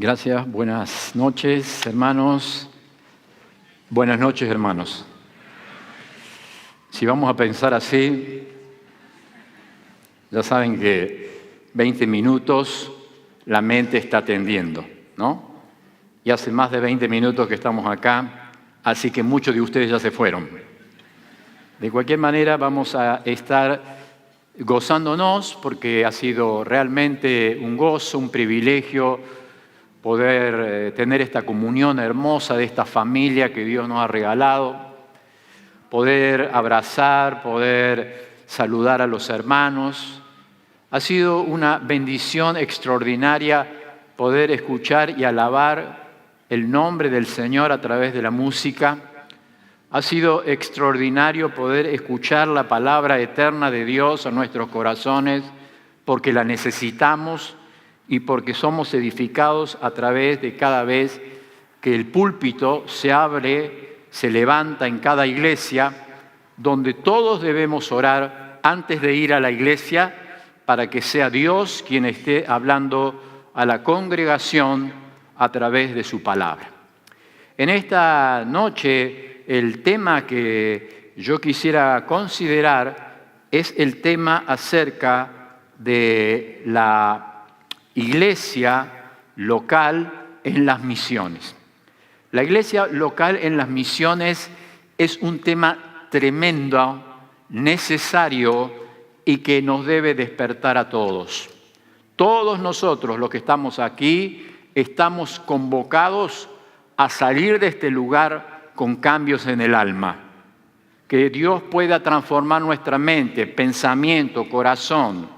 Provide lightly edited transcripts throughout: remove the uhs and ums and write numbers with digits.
Gracias, buenas noches, hermanos. Buenas noches, hermanos. Si vamos a pensar así, ya saben que 20 minutos la mente está atendiendo, ¿no? Y hace más de 20 minutos que estamos acá, así que muchos de ustedes ya se fueron. De cualquier manera, vamos a estar gozándonos porque ha sido realmente un gozo, un privilegio poder tener esta comunión hermosa de esta familia que Dios nos ha regalado, poder abrazar, poder saludar a los hermanos. Ha sido una bendición extraordinaria poder escuchar y alabar el nombre del Señor a través de la música. Ha sido extraordinario poder escuchar la palabra eterna de Dios a nuestros corazones porque la necesitamos y porque somos edificados a través de cada vez que el púlpito se abre, se levanta en cada iglesia, donde todos debemos orar antes de ir a la iglesia para que sea Dios quien esté hablando a la congregación a través de su palabra. En esta noche, el tema que yo quisiera considerar es el tema acerca de la iglesia local en las misiones. La iglesia local en las misiones es un tema tremendo, necesario y que nos debe despertar a todos. Todos nosotros, los que estamos aquí, estamos convocados a salir de este lugar con cambios en el alma. Que Dios pueda transformar nuestra mente, pensamiento, corazón,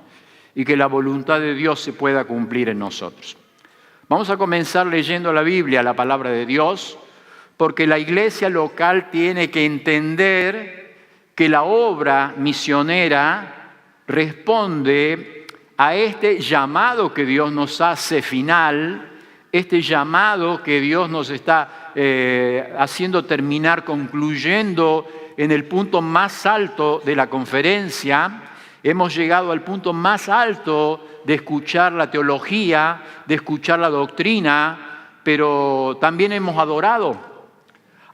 y que la voluntad de Dios se pueda cumplir en nosotros. Vamos a comenzar leyendo la Biblia, la palabra de Dios, porque la iglesia local tiene que entender que la obra misionera responde a este llamado que Dios nos hace final, este llamado que Dios nos está haciendo terminar, concluyendo en el punto más alto de la conferencia. Hemos llegado al punto más alto de escuchar la teología, de escuchar la doctrina, pero también hemos adorado.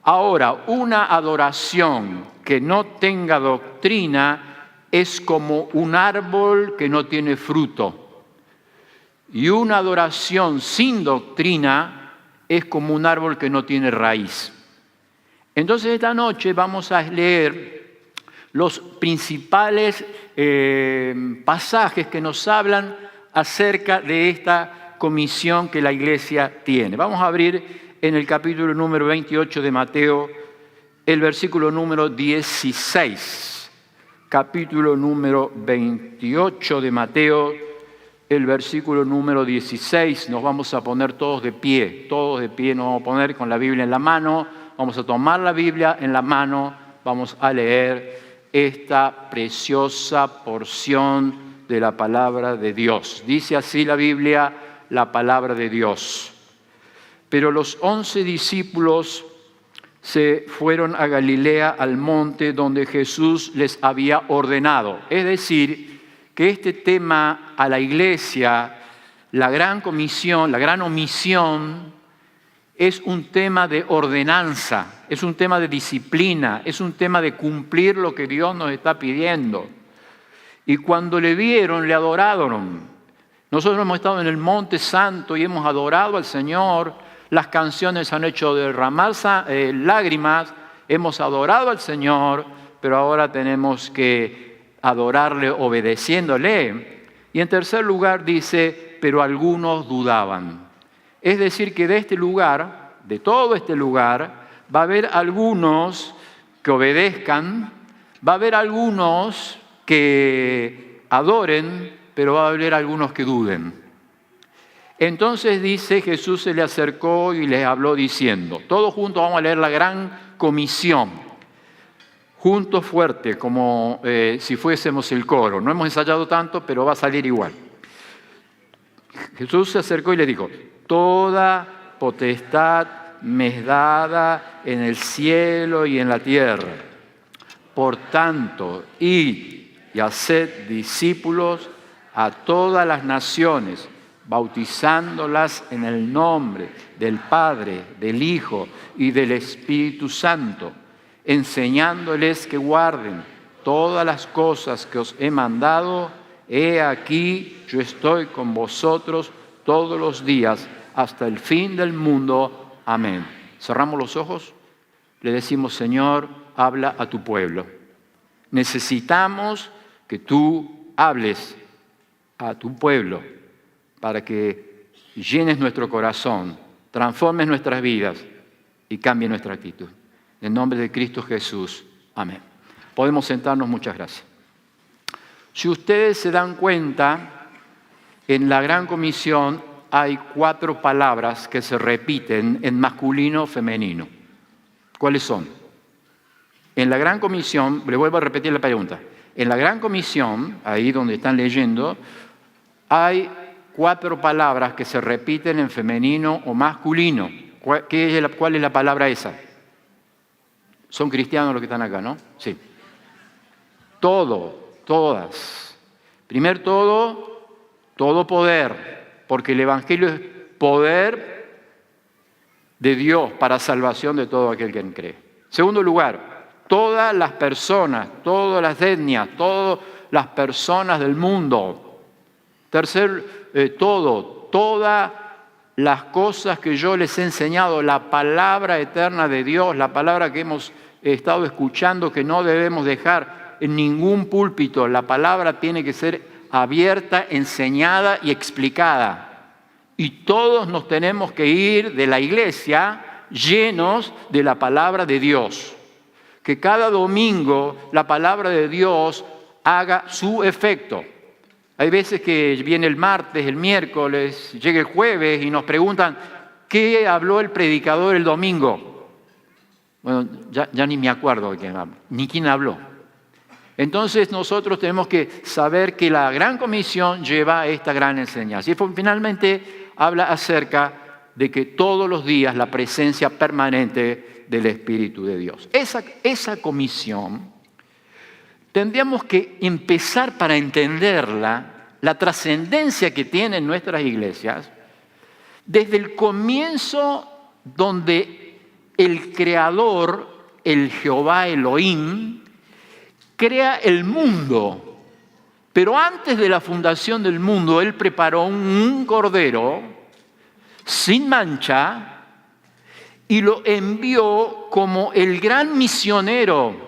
Ahora, una adoración que no tenga doctrina es como un árbol que no tiene fruto. Y una adoración sin doctrina es como un árbol que no tiene raíz. Entonces, esta noche vamos a leer los principales pasajes que nos hablan acerca de esta comisión que la iglesia tiene. Vamos a abrir en el capítulo número 28 de Mateo, el versículo número 16. Capítulo número 28 de Mateo, el versículo número 16. Nos vamos a poner todos de pie nos vamos a poner con la Biblia en la mano, vamos a tomar la Biblia en la mano, vamos a leer esta preciosa porción de la palabra de Dios. Dice así la Biblia, la palabra de Dios. Pero los 11 discípulos se fueron a Galilea, al monte donde Jesús les había ordenado. Es decir, que este tema a la iglesia, la gran comisión, la gran omisión, es un tema de ordenanza, es un tema de disciplina, es un tema de cumplir lo que Dios nos está pidiendo. Y cuando le vieron, le adoraron. Nosotros hemos estado en el Monte Santo y hemos adorado al Señor. Las canciones han hecho derramar lágrimas, hemos adorado al Señor, pero ahora tenemos que adorarle obedeciéndole. Y en tercer lugar dice, pero algunos dudaban. Es decir, que de este lugar, de todo este lugar, va a haber algunos que obedezcan, va a haber algunos que adoren, pero va a haber algunos que duden. Entonces dice, Jesús se le acercó y les habló diciendo, todos juntos vamos a leer la gran comisión, juntos fuerte, como si fuésemos el coro. No hemos ensayado tanto, pero va a salir igual. Jesús se acercó y le dijo, toda potestad me es dada en el cielo y en la tierra. Por tanto, id y haced discípulos a todas las naciones, bautizándolas en el nombre del Padre, del Hijo y del Espíritu Santo, enseñándoles que guarden todas las cosas que os he mandado. He aquí, yo estoy con vosotros todos los días hasta el fin del mundo. Amén. Cerramos los ojos, le decimos: Señor, habla a tu pueblo. Necesitamos que tú hables a tu pueblo para que llenes nuestro corazón, transformes nuestras vidas y cambie nuestra actitud. En nombre de Cristo Jesús. Amén. Podemos sentarnos. Muchas gracias. Si ustedes se dan cuenta, en la Gran Comisión hay 4 palabras que se repiten en masculino femenino. ¿Cuáles son? En la Gran Comisión, le vuelvo a repetir la pregunta. En la Gran Comisión, ahí donde están leyendo, hay 4 palabras que se repiten en femenino o masculino. ¿Cuál es la palabra esa? Son cristianos los que están acá, ¿no? Sí. Todo, todas. Primer todo poder, porque el Evangelio es poder de Dios para salvación de todo aquel que cree. Segundo lugar, todas las personas, todas las etnias, todas las personas del mundo. Tercer, todas las cosas que yo les he enseñado, la palabra eterna de Dios, la palabra que hemos estado escuchando, que no debemos dejar en ningún púlpito. La palabra tiene que ser abierta, enseñada y explicada. Y todos nos tenemos que ir de la iglesia llenos de la palabra de Dios. Que cada domingo la palabra de Dios haga su efecto. Hay veces que viene el martes, el miércoles, llega el jueves y nos preguntan: ¿qué habló el predicador el domingo? Bueno, ya ni me acuerdo de quién habló, ni quién habló. Entonces nosotros tenemos que saber que la Gran Comisión lleva esta gran enseñanza. Y finalmente habla acerca de que todos los días la presencia permanente del Espíritu de Dios. Esa comisión tendríamos que empezar, para entenderla, la trascendencia que tiene en nuestras iglesias, desde el comienzo, donde el Creador, el Jehová Elohim, crea el mundo. Pero antes de la fundación del mundo, Él preparó un cordero sin mancha y lo envió como el gran misionero.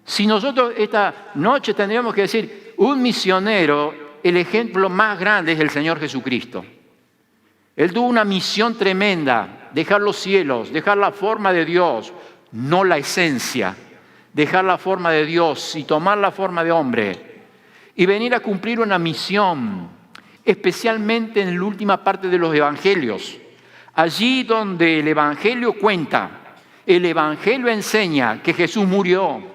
Si nosotros esta noche tendríamos que decir un misionero, el ejemplo más grande es el Señor Jesucristo. Él tuvo una misión tremenda: dejar los cielos, dejar la forma de Dios, no la esencia, dejar la forma de Dios y tomar la forma de hombre y venir a cumplir una misión, especialmente en la última parte de los evangelios. Allí donde el evangelio cuenta, el evangelio enseña que Jesús murió,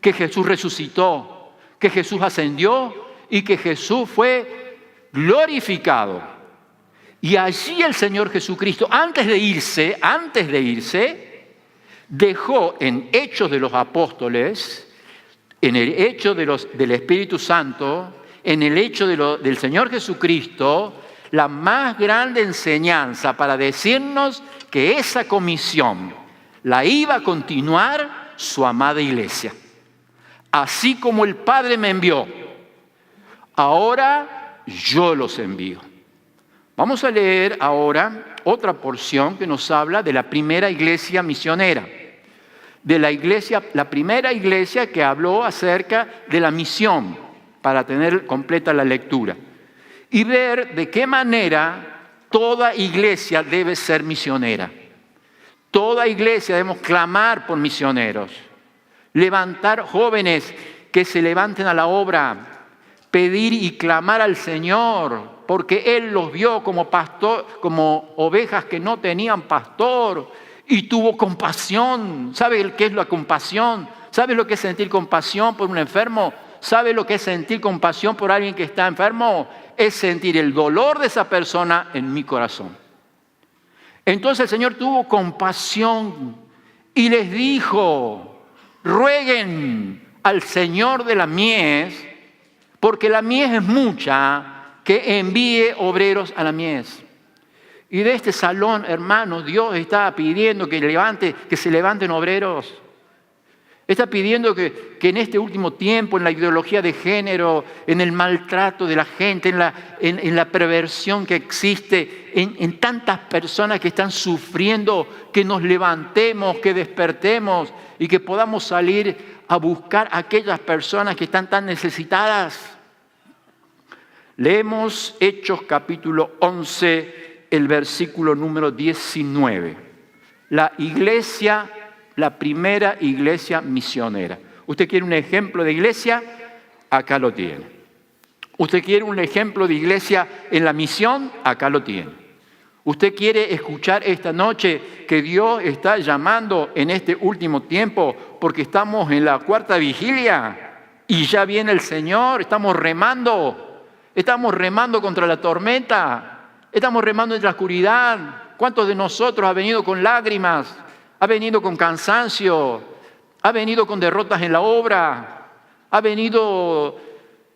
que Jesús resucitó, que Jesús ascendió y que Jesús fue glorificado. Y allí el Señor Jesucristo, antes de irse, dejó en Hechos de los Apóstoles, en el hecho del Espíritu Santo, en el hecho del Señor Jesucristo, la más grande enseñanza para decirnos que esa comisión la iba a continuar su amada iglesia. Así como el Padre me envió, ahora yo los envío. Vamos a leer ahora otra porción que nos habla de la primera iglesia misionera. De la primera iglesia que habló acerca de la misión, para tener completa la lectura. Y ver de qué manera toda iglesia debe ser misionera. Toda iglesia debemos clamar por misioneros. Levantar jóvenes que se levanten a la obra, pedir y clamar al Señor, porque Él los vio como pastor, como ovejas que no tenían pastor, y tuvo compasión. ¿Sabe qué es la compasión? ¿Sabe lo que es sentir compasión por un enfermo? ¿Sabe lo que es sentir compasión por alguien que está enfermo? Es sentir el dolor de esa persona en mi corazón. Entonces el Señor tuvo compasión y les dijo: rueguen al Señor de la mies, porque la mies es mucha, que envíe obreros a la mies. Y de este salón, hermanos, Dios está pidiendo que se levanten obreros. Está pidiendo que en este último tiempo, en la ideología de género, en el maltrato de la gente, en la perversión que existe, en tantas personas que están sufriendo, que nos levantemos, que despertemos y que podamos salir a buscar a aquellas personas que están tan necesitadas. Leemos Hechos capítulo 11, el versículo número 19. La iglesia, la primera iglesia misionera. ¿Usted quiere un ejemplo de iglesia? Acá lo tiene. ¿Usted quiere un ejemplo de iglesia en la misión? Acá lo tiene. ¿Usted quiere escuchar esta noche que Dios está llamando en este último tiempo porque estamos en la cuarta vigilia y ya viene el Señor? Estamos remando contra la tormenta, estamos remando en la oscuridad. ¿Cuántos de nosotros ha venido con lágrimas? Ha venido con cansancio, ha venido con derrotas en la obra, ha venido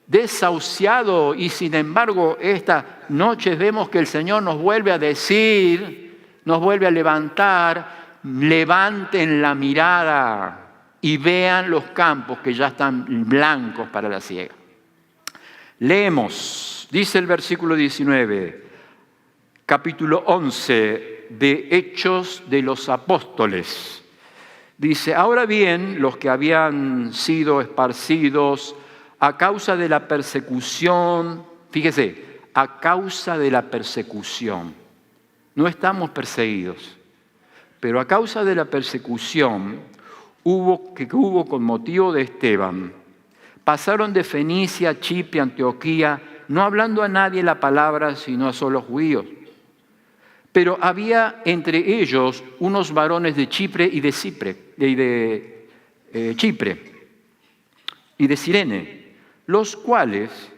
desahuciado y sin embargo esta noche vemos que el Señor nos vuelve a decir, nos vuelve a levantar, levanten la mirada y vean los campos que ya están blancos para la siega. Leemos, dice el versículo 19, capítulo 11 de Hechos de los Apóstoles. Dice, ahora bien, los que habían sido esparcidos a causa de la persecución, fíjese, a causa de la persecución, no estamos perseguidos, pero a causa de la persecución que hubo con motivo de Esteban, pasaron de Fenicia, Chipre, Antioquía, no hablando a nadie la palabra, sino a solo judíos. Pero había entre ellos unos varones de Chipre y de Cirene, los cuales,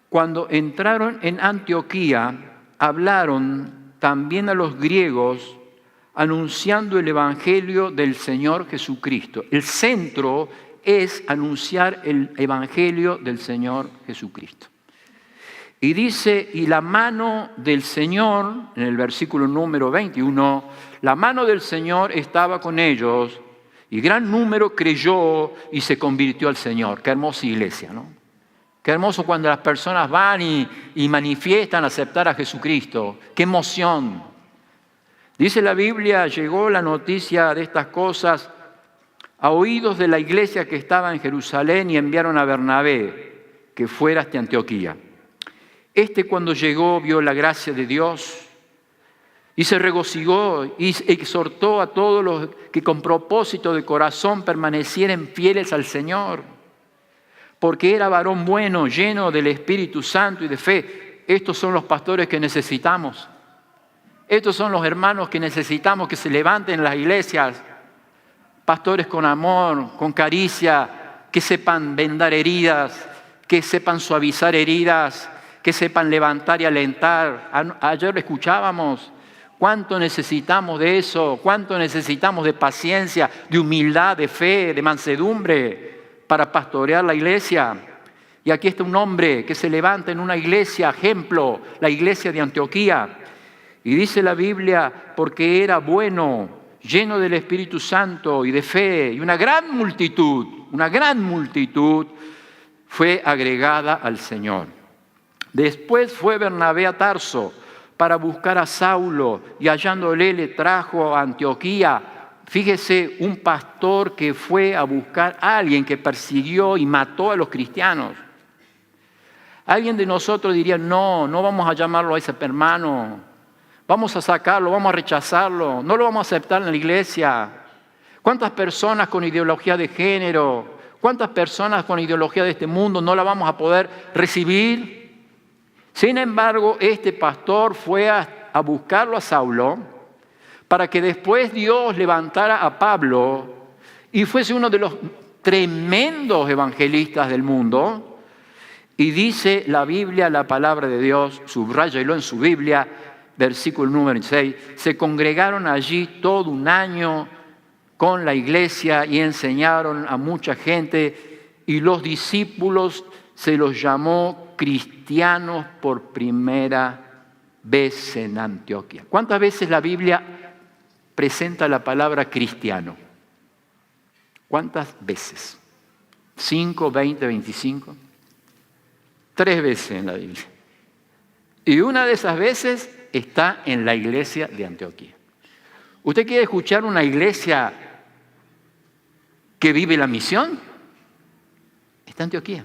cuando entraron en Antioquía, hablaron también a los griegos, anunciando el evangelio del Señor Jesucristo. El centro es anunciar el evangelio del Señor Jesucristo. Y dice, y la mano del Señor, en el versículo número 21, la mano del Señor estaba con ellos, y gran número creyó y se convirtió al Señor. Qué hermosa iglesia, ¿no? Qué hermoso cuando las personas van y manifiestan aceptar a Jesucristo. Qué emoción. Dice la Biblia, llegó la noticia de estas cosas a oídos de la iglesia que estaba en Jerusalén y enviaron a Bernabé que fuera hasta Antioquía. Cuando llegó vio la gracia de Dios y se regocijó y exhortó a todos los que con propósito de corazón permanecieran fieles al Señor, porque era varón bueno, lleno del Espíritu Santo y de fe. Estos son los pastores que necesitamos. Estos son los hermanos que necesitamos que se levanten en las iglesias. Pastores con amor, con caricia, que sepan vendar heridas, que sepan suavizar heridas, que sepan levantar y alentar. Ayer lo escuchábamos. ¿Cuánto necesitamos de eso? ¿Cuánto necesitamos de paciencia, de humildad, de fe, de mansedumbre para pastorear la iglesia? Y aquí está un hombre que se levanta en una iglesia, ejemplo, la iglesia de Antioquía. Y dice la Biblia, porque era bueno, lleno del Espíritu Santo y de fe, y una gran multitud fue agregada al Señor. Después fue Bernabé a Tarso para buscar a Saulo y hallándole le trajo a Antioquía. Fíjese, un pastor que fue a buscar a alguien que persiguió y mató a los cristianos. Alguien de nosotros diría, no vamos a llamarlo a ese hermano, vamos a sacarlo, vamos a rechazarlo, no lo vamos a aceptar en la iglesia. ¿Cuántas personas con ideología de género, cuántas personas con ideología de este mundo no la vamos a poder recibir? Sin embargo, este pastor fue a buscarlo a Saulo para que después Dios levantara a Pablo y fuese uno de los tremendos evangelistas del mundo. Y dice la Biblia, la palabra de Dios, subráyalo en su Biblia, versículo número 6, se congregaron allí todo un año con la iglesia y enseñaron a mucha gente y los discípulos se los llamó cristianos por primera vez en Antioquía. ¿Cuántas veces la Biblia presenta la palabra cristiano? ¿Cuántas veces? ¿5, 20, 25? 3 veces en la Biblia. Y una de esas veces está en la iglesia de Antioquía. ¿Usted quiere escuchar una iglesia que vive la misión? Está Antioquía.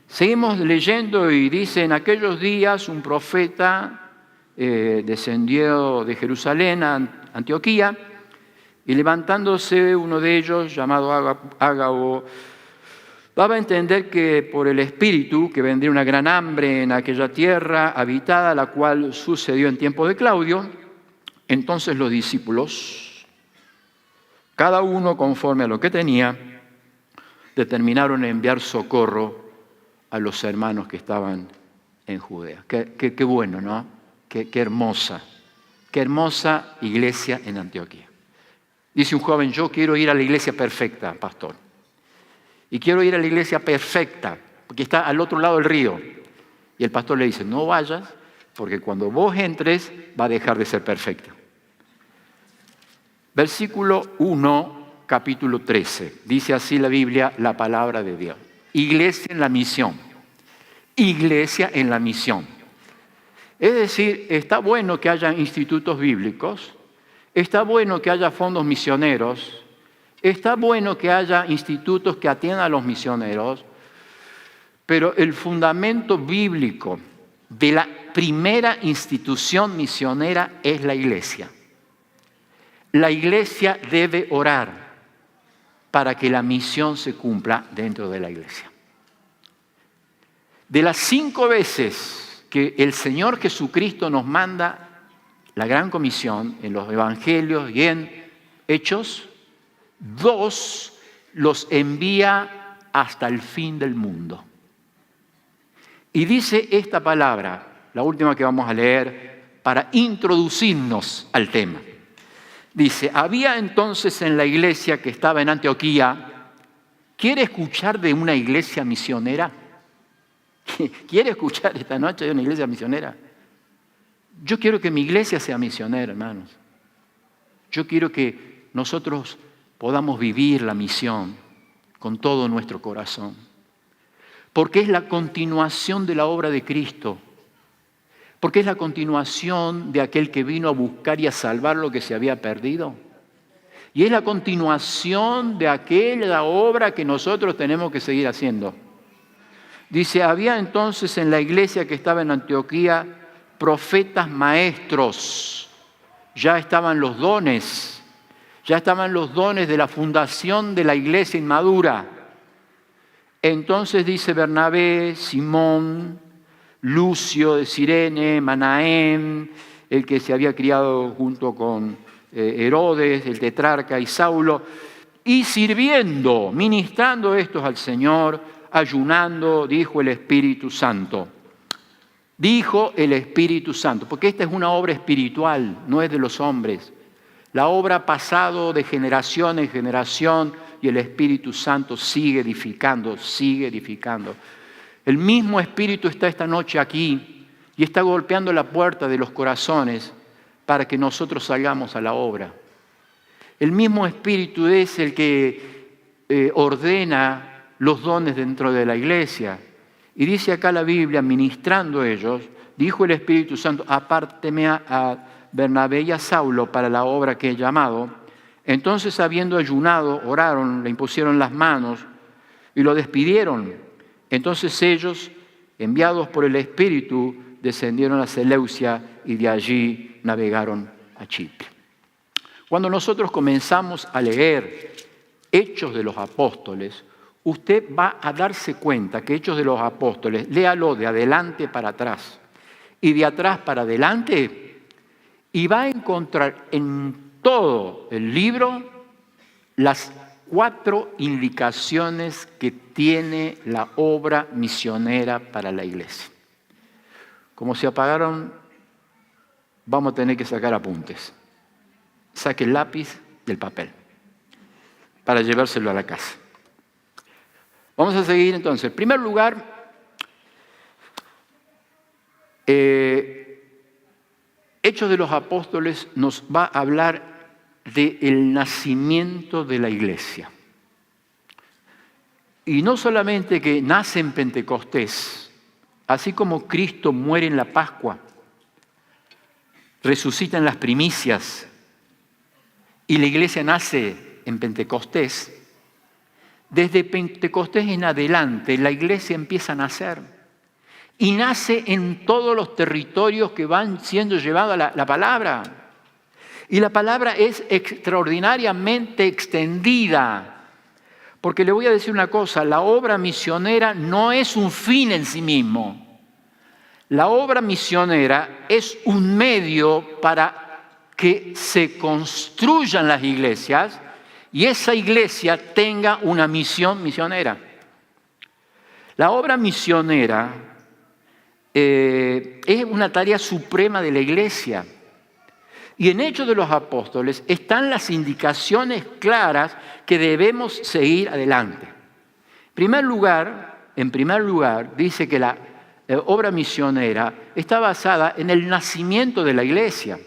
Seguimos leyendo y dice: en aquellos días un profeta descendió de Jerusalén a Antioquía, y levantándose uno de ellos, llamado Ágabo, daba a entender que por el Espíritu que vendría una gran hambre en aquella tierra habitada, la cual sucedió en tiempo de Claudio. Entonces los discípulos, cada uno conforme a lo que tenía, determinaron enviar socorro a los hermanos que estaban en Judea. Qué bueno, ¿no? Qué hermosa iglesia en Antioquía. Dice un joven: yo quiero ir a la iglesia perfecta, pastor. Y quiero ir a la iglesia perfecta, porque está al otro lado del río. Y el pastor le dice: no vayas, porque cuando vos entres va a dejar de ser perfecta. Versículo 1, capítulo 13. Dice así la Biblia, la palabra de Dios. Iglesia en la misión. Iglesia en la misión. Es decir, está bueno que haya institutos bíblicos, está bueno que haya fondos misioneros, está bueno que haya institutos que atiendan a los misioneros, pero el fundamento bíblico de la primera institución misionera es la iglesia. La iglesia debe orar para que la misión se cumpla dentro de la iglesia. De las 5 veces que el Señor Jesucristo nos manda la gran comisión en los evangelios y en Hechos, 2 los envía hasta el fin del mundo. Y dice esta palabra, la última que vamos a leer, para introducirnos al tema. Dice: había entonces en la iglesia que estaba en Antioquía. ¿Quiere escuchar de una iglesia misionera? ¿Quiere escuchar esta noche de una iglesia misionera? Yo quiero que mi iglesia sea misionera, hermanos. Yo quiero que nosotros podamos vivir la misión con todo nuestro corazón. Porque es la continuación de la obra de Cristo. Porque es la continuación de aquel que vino a buscar y a salvar lo que se había perdido. Y es la continuación de aquella obra que nosotros tenemos que seguir haciendo. Dice: había entonces en la iglesia que estaba en Antioquía profetas maestros. Ya estaban los dones. Ya estaban los dones de la fundación de la iglesia inmadura. Entonces dice Bernabé, Simón, Lucio de Cirene, Manaén, el que se había criado junto con Herodes, el tetrarca, y Saulo, y sirviendo, ministrando estos al Señor, ayunando, dijo el Espíritu Santo. Dijo el Espíritu Santo, porque esta es una obra espiritual, no es de los hombres. La obra ha pasado de generación en generación y el Espíritu Santo sigue edificando, sigue edificando. El mismo Espíritu está esta noche aquí y está golpeando la puerta de los corazones para que nosotros salgamos a la obra. El mismo Espíritu es el que ordena los dones dentro de la iglesia. Y dice acá la Biblia, ministrando ellos, dijo el Espíritu Santo: apárteme a Bernabé y a Saulo para la obra que he llamado. Entonces, habiendo ayunado, oraron, le impusieron las manos y lo despidieron. Entonces ellos, enviados por el Espíritu, descendieron a Seleucia y de allí navegaron a Chipre. Cuando nosotros comenzamos a leer Hechos de los Apóstoles, usted va a darse cuenta que Hechos de los Apóstoles, léalo de adelante para atrás y de atrás para adelante, y va a encontrar en todo el libro las 4 indicaciones que tiene la obra misionera para la iglesia. Como se apagaron, vamos a tener que sacar apuntes. Saque el lápiz y el papel para llevárselo a la casa. Vamos a seguir entonces. En primer lugar, Hechos de los Apóstoles nos va a hablar del nacimiento de la iglesia. Y no solamente que nace en Pentecostés, así como Cristo muere en la Pascua, resucita en las primicias y la iglesia nace en Pentecostés, desde Pentecostés en adelante la iglesia empieza a nacer y nace en todos los territorios que van siendo llevados a la palabra. Y la palabra es extraordinariamente extendida. Porque le voy a decir una cosa, la obra misionera no es un fin en sí mismo. La obra misionera es un medio para que se construyan las iglesias y esa iglesia tenga una misión misionera. La obra misionera es una tarea suprema de la iglesia. Y en Hechos de los Apóstoles están las indicaciones claras que debemos seguir adelante. En primer lugar, dice que la obra misionera está basada en el nacimiento de la iglesia.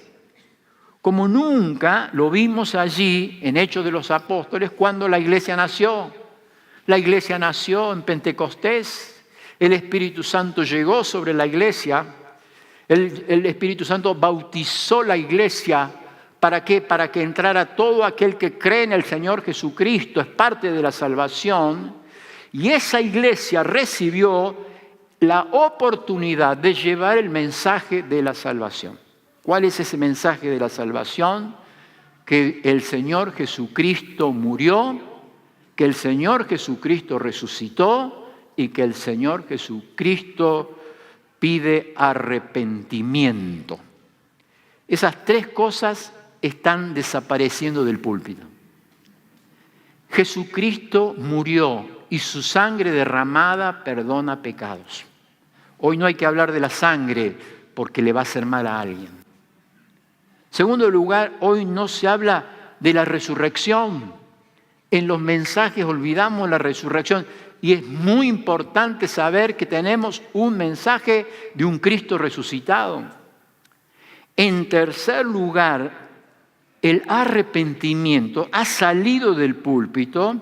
Como nunca lo vimos allí en Hechos de los Apóstoles cuando la iglesia nació. La iglesia nació en Pentecostés. El Espíritu Santo llegó sobre la iglesia. El Espíritu Santo bautizó la iglesia. ¿Para qué? Para que entrara todo aquel que cree en el Señor Jesucristo. Es parte de la salvación. Y esa iglesia recibió la oportunidad de llevar el mensaje de la salvación. ¿Cuál es ese mensaje de la salvación? Que el Señor Jesucristo murió, que el Señor Jesucristo resucitó y que el Señor Jesucristo pide arrepentimiento. Esas tres cosas están desapareciendo del púlpito. Jesucristo murió y su sangre derramada perdona pecados. Hoy no hay que hablar de la sangre porque le va a hacer mal a alguien. Segundo lugar, hoy no se habla de la resurrección. En los mensajes olvidamos la resurrección. Y es muy importante saber que tenemos un mensaje de un Cristo resucitado. En tercer lugar, el arrepentimiento ha salido del púlpito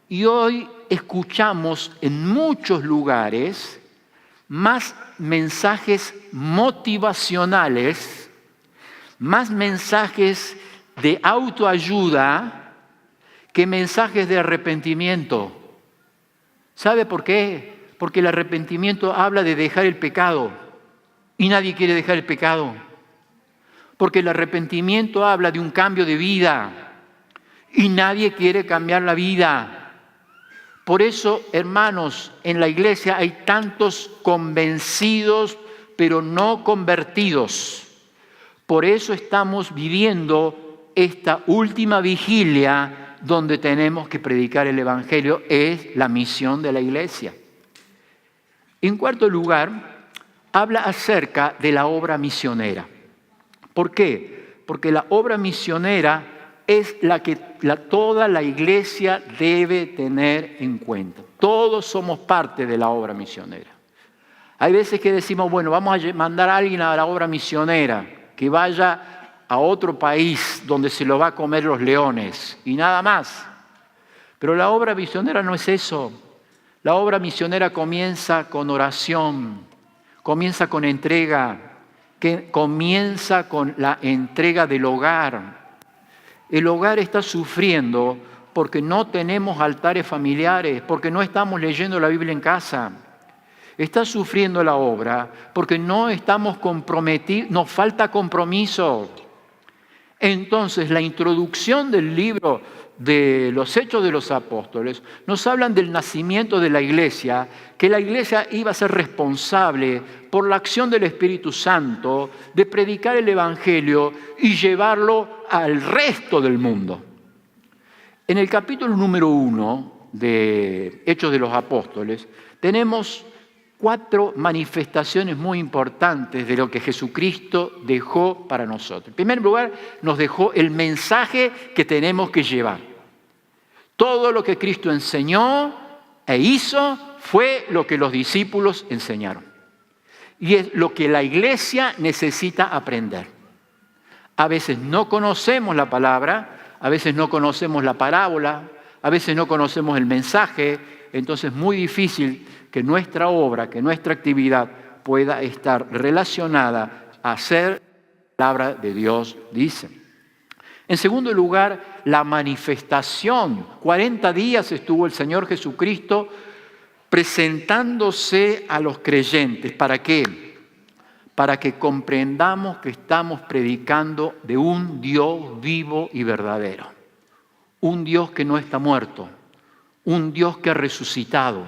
y hoy escuchamos en muchos lugares más mensajes motivacionales, más mensajes de autoayuda que mensajes de arrepentimiento. ¿Sabe por qué? Porque el arrepentimiento habla de dejar el pecado y nadie quiere dejar el pecado. Porque el arrepentimiento habla de un cambio de vida y nadie quiere cambiar la vida. Por eso, hermanos, en la iglesia hay tantos convencidos pero no convertidos. Por eso estamos viviendo esta última vigilia donde tenemos que predicar el Evangelio. Es la misión de la iglesia. En cuarto lugar, habla acerca de la obra misionera. ¿Por qué? Porque la obra misionera es la que toda la iglesia debe tener en cuenta. Todos somos parte de la obra misionera. Hay veces que decimos, bueno, vamos a mandar a alguien a la obra misionera, que vaya a otro país donde se lo va a comer los leones y nada más. Pero la obra misionera no es eso. La obra misionera comienza con oración, comienza con entrega, que comienza con la entrega del hogar. El hogar está sufriendo porque no tenemos altares familiares, porque no estamos leyendo la Biblia en casa. Está sufriendo la obra porque no estamos comprometidos, nos falta compromiso. Entonces, la introducción del libro de los Hechos de los Apóstoles nos hablan del nacimiento de la iglesia, que la iglesia iba a ser responsable por la acción del Espíritu Santo de predicar el Evangelio y llevarlo al resto del mundo. En el capítulo número 1 de Hechos de los Apóstoles tenemos 4 manifestaciones muy importantes de lo que Jesucristo dejó para nosotros. En primer lugar, nos dejó el mensaje que tenemos que llevar. Todo lo que Cristo enseñó e hizo fue lo que los discípulos enseñaron. Y es lo que la iglesia necesita aprender. A veces no conocemos la palabra, a veces no conocemos la parábola, a veces no conocemos el mensaje, entonces es muy difícil que nuestra obra, que nuestra actividad pueda estar relacionada a hacer la palabra de Dios dice. En segundo lugar, la manifestación. 40 días estuvo el Señor Jesucristo presentándose a los creyentes. ¿Para qué? Para que comprendamos que estamos predicando de un Dios vivo y verdadero. Un Dios que no está muerto. Un Dios que ha resucitado.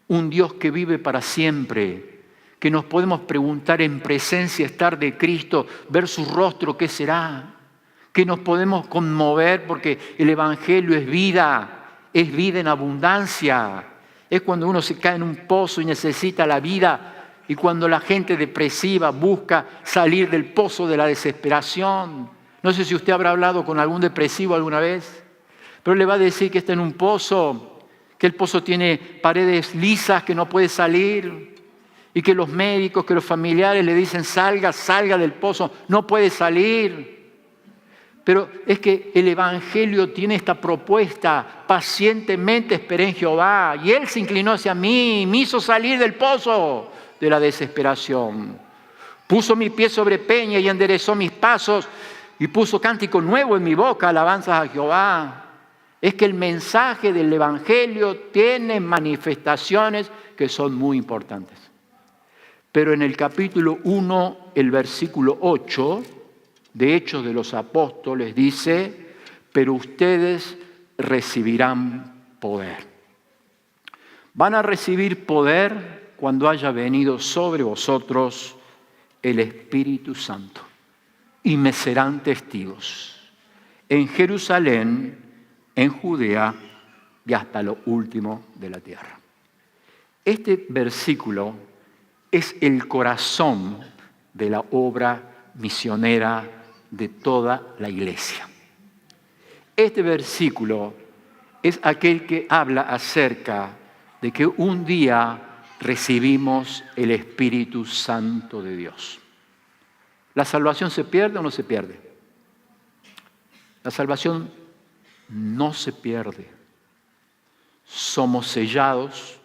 Un Dios que vive para siempre. Que nos podemos preguntar en presencia, estar de Cristo, ver su rostro, ¿qué será? Que nos podemos conmover porque el Evangelio es vida en abundancia. Es cuando uno se cae en un pozo y necesita la vida, y cuando la gente depresiva busca salir del pozo de la desesperación. No sé si usted habrá hablado con algún depresivo alguna vez, pero le va a decir que está en un pozo, que el pozo tiene paredes lisas, que no puede salir, y que los médicos, que los familiares le dicen salga del pozo, no puede salir. Pero es que el Evangelio tiene esta propuesta: pacientemente esperé en Jehová, y Él se inclinó hacia mí y me hizo salir del pozo de la desesperación. Puso mi pie sobre peña y enderezó mis pasos, y puso cántico nuevo en mi boca, alabanzas a Jehová. Es que el mensaje del Evangelio tiene manifestaciones que son muy importantes. Pero en el capítulo 1, el versículo 8, de Hechos de los Apóstoles, dice: pero ustedes recibirán poder. Van a recibir poder cuando haya venido sobre vosotros el Espíritu Santo, y me serán testigos en Jerusalén, en Judea y hasta lo último de la tierra. Este versículo es el corazón de la obra misionera de toda la iglesia. Este versículo es aquel que habla acerca de que un día recibimos el Espíritu Santo de Dios. ¿La salvación se pierde o no se pierde? La salvación no se pierde. Somos sellados,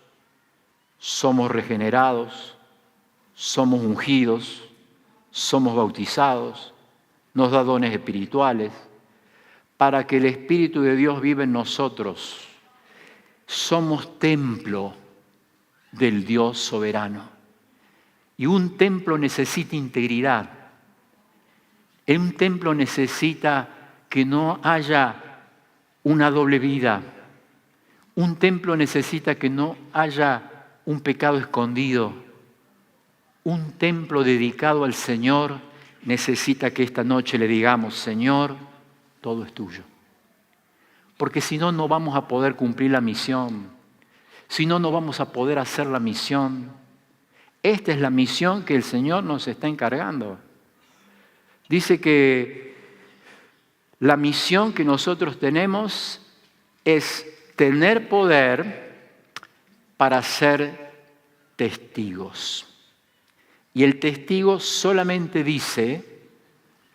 somos regenerados, somos ungidos, somos bautizados, nos da dones espirituales, para que el Espíritu de Dios viva en nosotros. Somos templo del Dios soberano. Y un templo necesita integridad. Un templo necesita que no haya una doble vida. Un templo necesita que no haya un pecado escondido. Un templo dedicado al Señor necesita que esta noche le digamos: Señor, todo es tuyo. Porque si no, no vamos a poder cumplir la misión. Si no, no vamos a poder hacer la misión. Esta es la misión que el Señor nos está encargando. Dice que la misión que nosotros tenemos es tener poder para ser testigos. Y el testigo solamente dice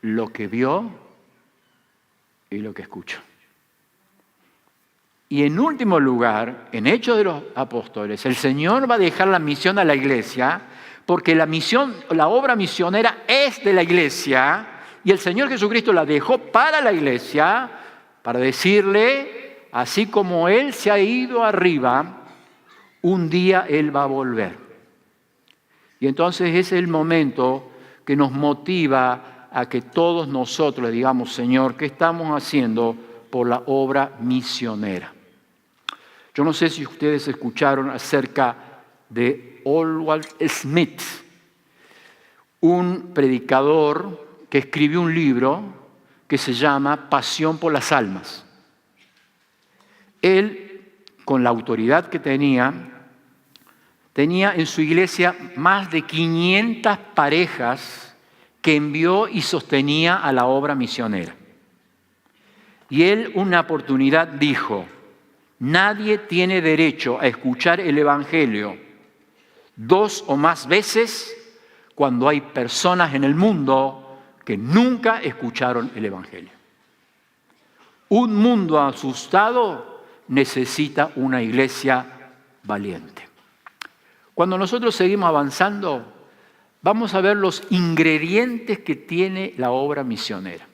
lo que vio y lo que escuchó. Y en último lugar, en Hechos de los Apóstoles, el Señor va a dejar la misión a la iglesia, porque la misión, la obra misionera es de la iglesia, y el Señor Jesucristo la dejó para la iglesia, para decirle, así como Él se ha ido arriba, un día Él va a volver. Y entonces ese es el momento que nos motiva a que todos nosotros le digamos: Señor, ¿qué estamos haciendo por la obra misionera? Yo no sé si ustedes escucharon acerca de Oswald Smith, un predicador que escribió un libro que se llama Pasión por las Almas. Él, con la autoridad que tenía en su iglesia más de 500 parejas que envió y sostenía a la obra misionera. Y él, una oportunidad, dijo: nadie tiene derecho a escuchar el Evangelio 2 o más veces cuando hay personas en el mundo que nunca escucharon el Evangelio. Un mundo asustado necesita una iglesia valiente. Cuando nosotros seguimos avanzando, vamos a ver los ingredientes que tiene la obra misionera.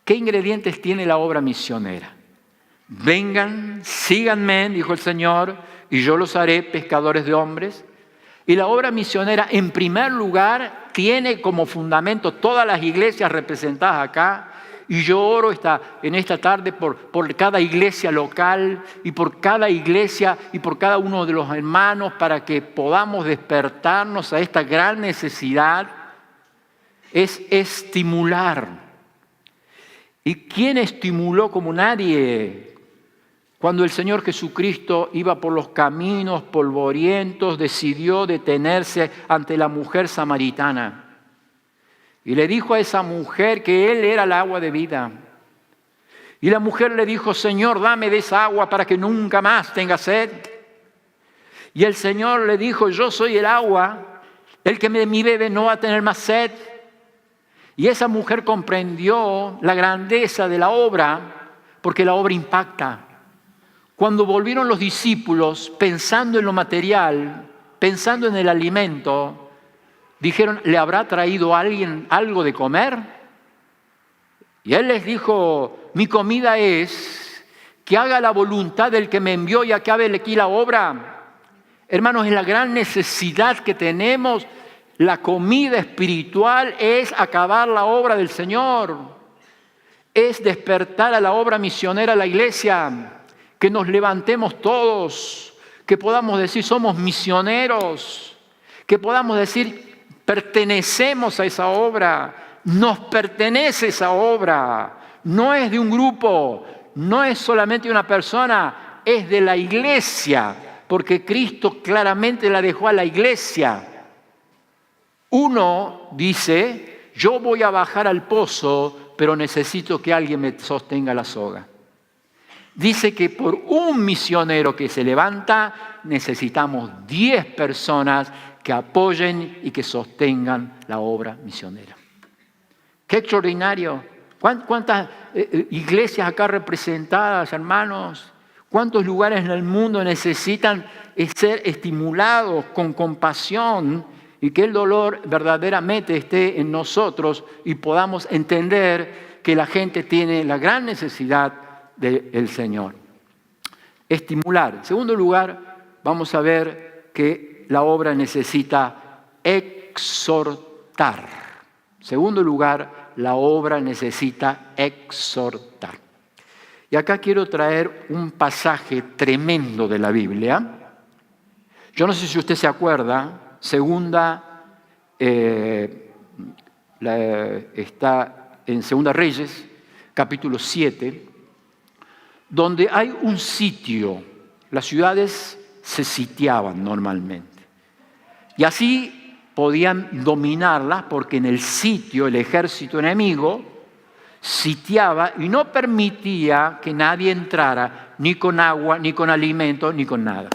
¿Qué ingredientes tiene la obra misionera? Vengan, síganme, dijo el Señor, y yo los haré pescadores de hombres. Y la obra misionera, en primer lugar, tiene como fundamento todas las iglesias representadas acá. Y yo oro en esta tarde por cada iglesia local y por cada iglesia y por cada uno de los hermanos para que podamos despertarnos a esta gran necesidad. Es estimular. ¿Y quién estimuló como nadie? Cuando el Señor Jesucristo iba por los caminos polvorientos, decidió detenerse ante la mujer samaritana. Y le dijo a esa mujer que Él era el agua de vida. Y la mujer le dijo, Señor, dame de esa agua para que nunca más tenga sed. Y el Señor le dijo, yo soy el agua, el que de mí bebe no va a tener más sed. Y esa mujer comprendió la grandeza de la obra, porque la obra impacta. Cuando volvieron los discípulos, pensando en lo material, pensando en el alimento, dijeron, ¿le habrá traído alguien algo de comer? Y Él les dijo, mi comida es que haga la voluntad del que me envió y acabe aquí la obra. Hermanos, en la gran necesidad que tenemos, la comida espiritual es acabar la obra del Señor. Es despertar a la obra misionera de la iglesia. Que nos levantemos todos, que podamos decir somos misioneros, que podamos decir pertenecemos a esa obra, nos pertenece esa obra, no es de un grupo, no es solamente de una persona, es de la iglesia, porque Cristo claramente la dejó a la iglesia. Uno dice, yo voy a bajar al pozo, pero necesito que alguien me sostenga la soga. Dice que por un misionero que se levanta, necesitamos 10 personas que apoyen y que sostengan la obra misionera. ¡Qué extraordinario! ¿Cuántas iglesias acá representadas, hermanos? ¿Cuántos lugares en el mundo necesitan ser estimulados con compasión y que el dolor verdaderamente esté en nosotros y podamos entender que la gente tiene la gran necesidad del Señor? Estimular. En segundo lugar, vamos a ver que la obra necesita exhortar. En segundo lugar, la obra necesita exhortar. Y acá quiero traer un pasaje tremendo de la Biblia. Yo no sé si usted se acuerda, está en Segunda Reyes, capítulo 7, donde hay un sitio. Las ciudades se sitiaban normalmente. Y así podían dominarlas porque en el sitio el ejército enemigo sitiaba y no permitía que nadie entrara ni con agua, ni con alimento, ni con nada.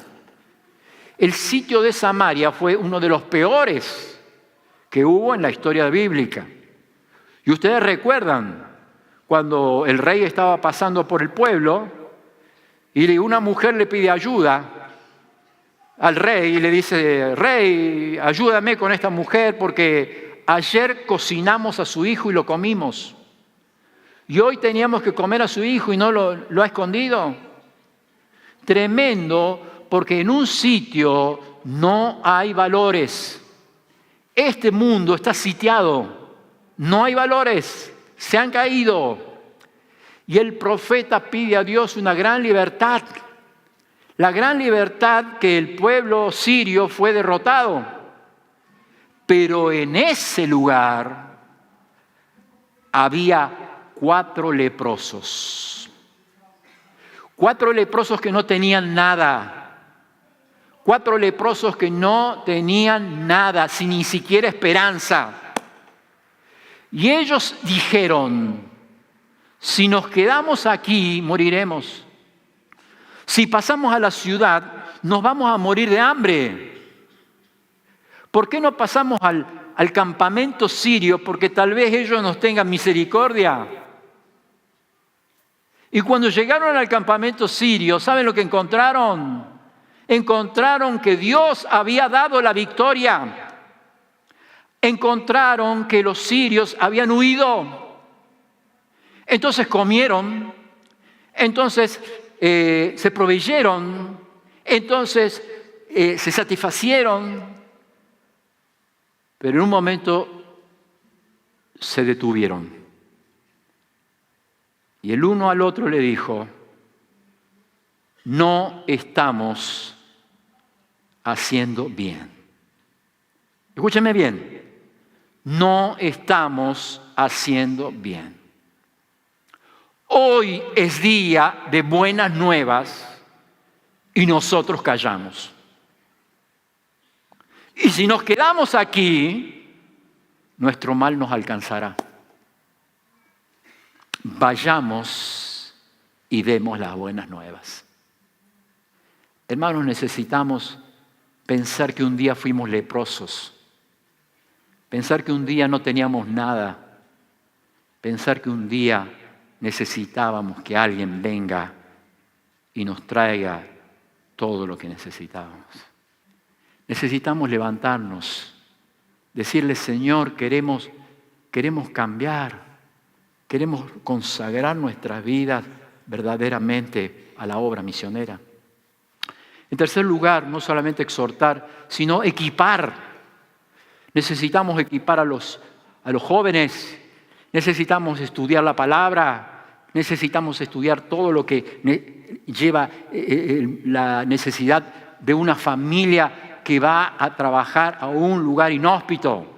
El sitio de Samaria fue uno de los peores que hubo en la historia bíblica. Y ustedes recuerdan cuando el rey estaba pasando por el pueblo y una mujer le pide ayuda al rey y le dice, rey, ayúdame con esta mujer porque ayer cocinamos a su hijo y lo comimos. Y hoy teníamos que comer a su hijo y no lo ha escondido. Tremendo, porque en un sitio no hay valores. Este mundo está sitiado, no hay valores. Se han caído. Y el profeta pide a Dios una gran libertad. La gran libertad que el pueblo sirio fue derrotado. Pero en ese lugar había 4 leprosos. 4 leprosos que no tenían nada. 4 leprosos que no tenían nada, sin ni siquiera esperanza. Y ellos dijeron, si nos quedamos aquí, moriremos. Si pasamos a la ciudad, nos vamos a morir de hambre. ¿Por qué no pasamos al campamento sirio porque tal vez ellos nos tengan misericordia. Y cuando llegaron al campamento sirio, ¿saben lo que encontraron? Encontraron que Dios había dado la victoria. Encontraron que los sirios habían huido. Entonces comieron, entonces se proveyeron, entonces se satisfacieron, pero en un momento se detuvieron. Y el uno al otro le dijo: no estamos haciendo bien. Escúcheme bien, no estamos haciendo bien. Hoy es día de buenas nuevas y nosotros callamos. Y si nos quedamos aquí, nuestro mal nos alcanzará. Vayamos y demos las buenas nuevas. Hermanos, necesitamos pensar que un día fuimos leprosos, pensar que un día no teníamos nada, pensar que un día necesitábamos que alguien venga y nos traiga todo lo que necesitábamos. Necesitamos levantarnos, decirle: Señor, queremos cambiar. Queremos consagrar nuestras vidas verdaderamente a la obra misionera. En tercer lugar, no solamente exhortar, sino equipar. Necesitamos equipar a los jóvenes, necesitamos estudiar la palabra, necesitamos estudiar todo lo que lleva la necesidad de una familia que va a trabajar a un lugar inhóspito.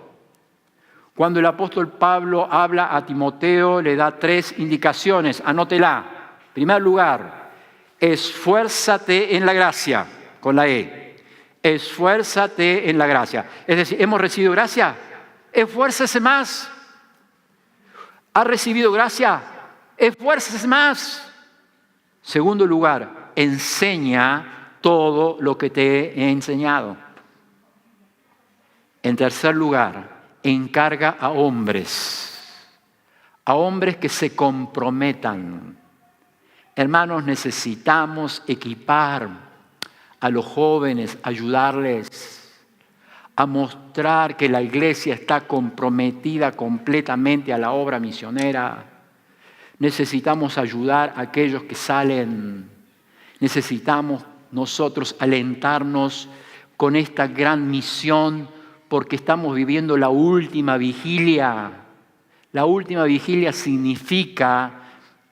Cuando el apóstol Pablo habla a Timoteo, le da 3 indicaciones, anótela. En primer lugar, esfuérzate en la gracia, con la E. Esfuérzate en la gracia. Es decir, ¿hemos recibido gracia? Esfuércese más. ¿Ha recibido gracia? Esfuércese más. Segundo lugar, enseña todo lo que te he enseñado. En tercer lugar, encarga a hombres que se comprometan. Hermanos, necesitamos equipar a los jóvenes, ayudarles a mostrar que la iglesia está comprometida completamente a la obra misionera. Necesitamos ayudar a aquellos que salen. Necesitamos nosotros alentarnos con esta gran misión, porque estamos viviendo la última vigilia. La última vigilia significa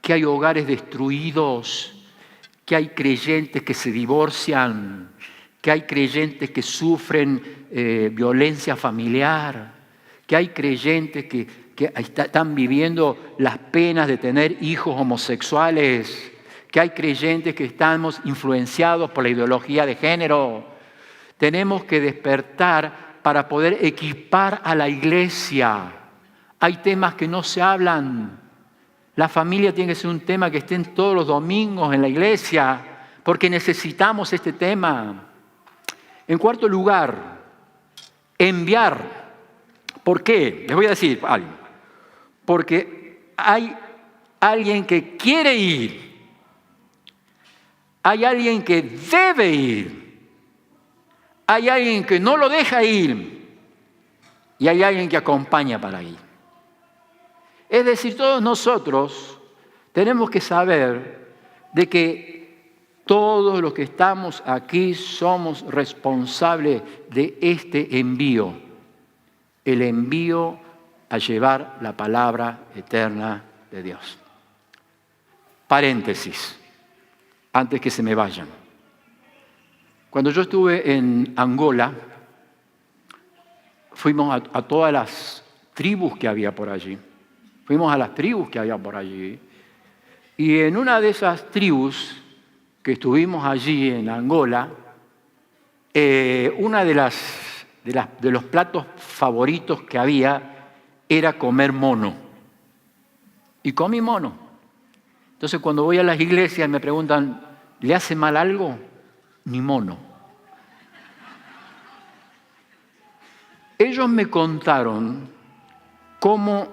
que hay hogares destruidos, que hay creyentes que se divorcian, que hay creyentes que sufren violencia familiar, que hay creyentes que están viviendo las penas de tener hijos homosexuales, que hay creyentes que estamos influenciados por la ideología de género. Tenemos que despertar para poder equipar a la iglesia. Hay temas que no se hablan. La familia tiene que ser un tema que esté todos los domingos en la iglesia, porque necesitamos este tema. En cuarto lugar, enviar. ¿Por qué? Les voy a decir algo. Porque hay alguien que quiere ir. Hay alguien que debe ir. Hay alguien que no lo deja ir y hay alguien que acompaña para ir. Es decir, todos nosotros tenemos que saber de que todos los que estamos aquí somos responsables de este envío, el envío a llevar la palabra eterna de Dios. Paréntesis, antes que se me vayan. Cuando yo estuve en Angola, fuimos a todas las tribus que había por allí. Y en una de esas tribus que estuvimos allí en Angola, una de los platos favoritos que había era comer mono. Y comí mono. Entonces cuando voy a las iglesias me preguntan, ¿le hace mal algo? Ni mono. ellos me contaron cómo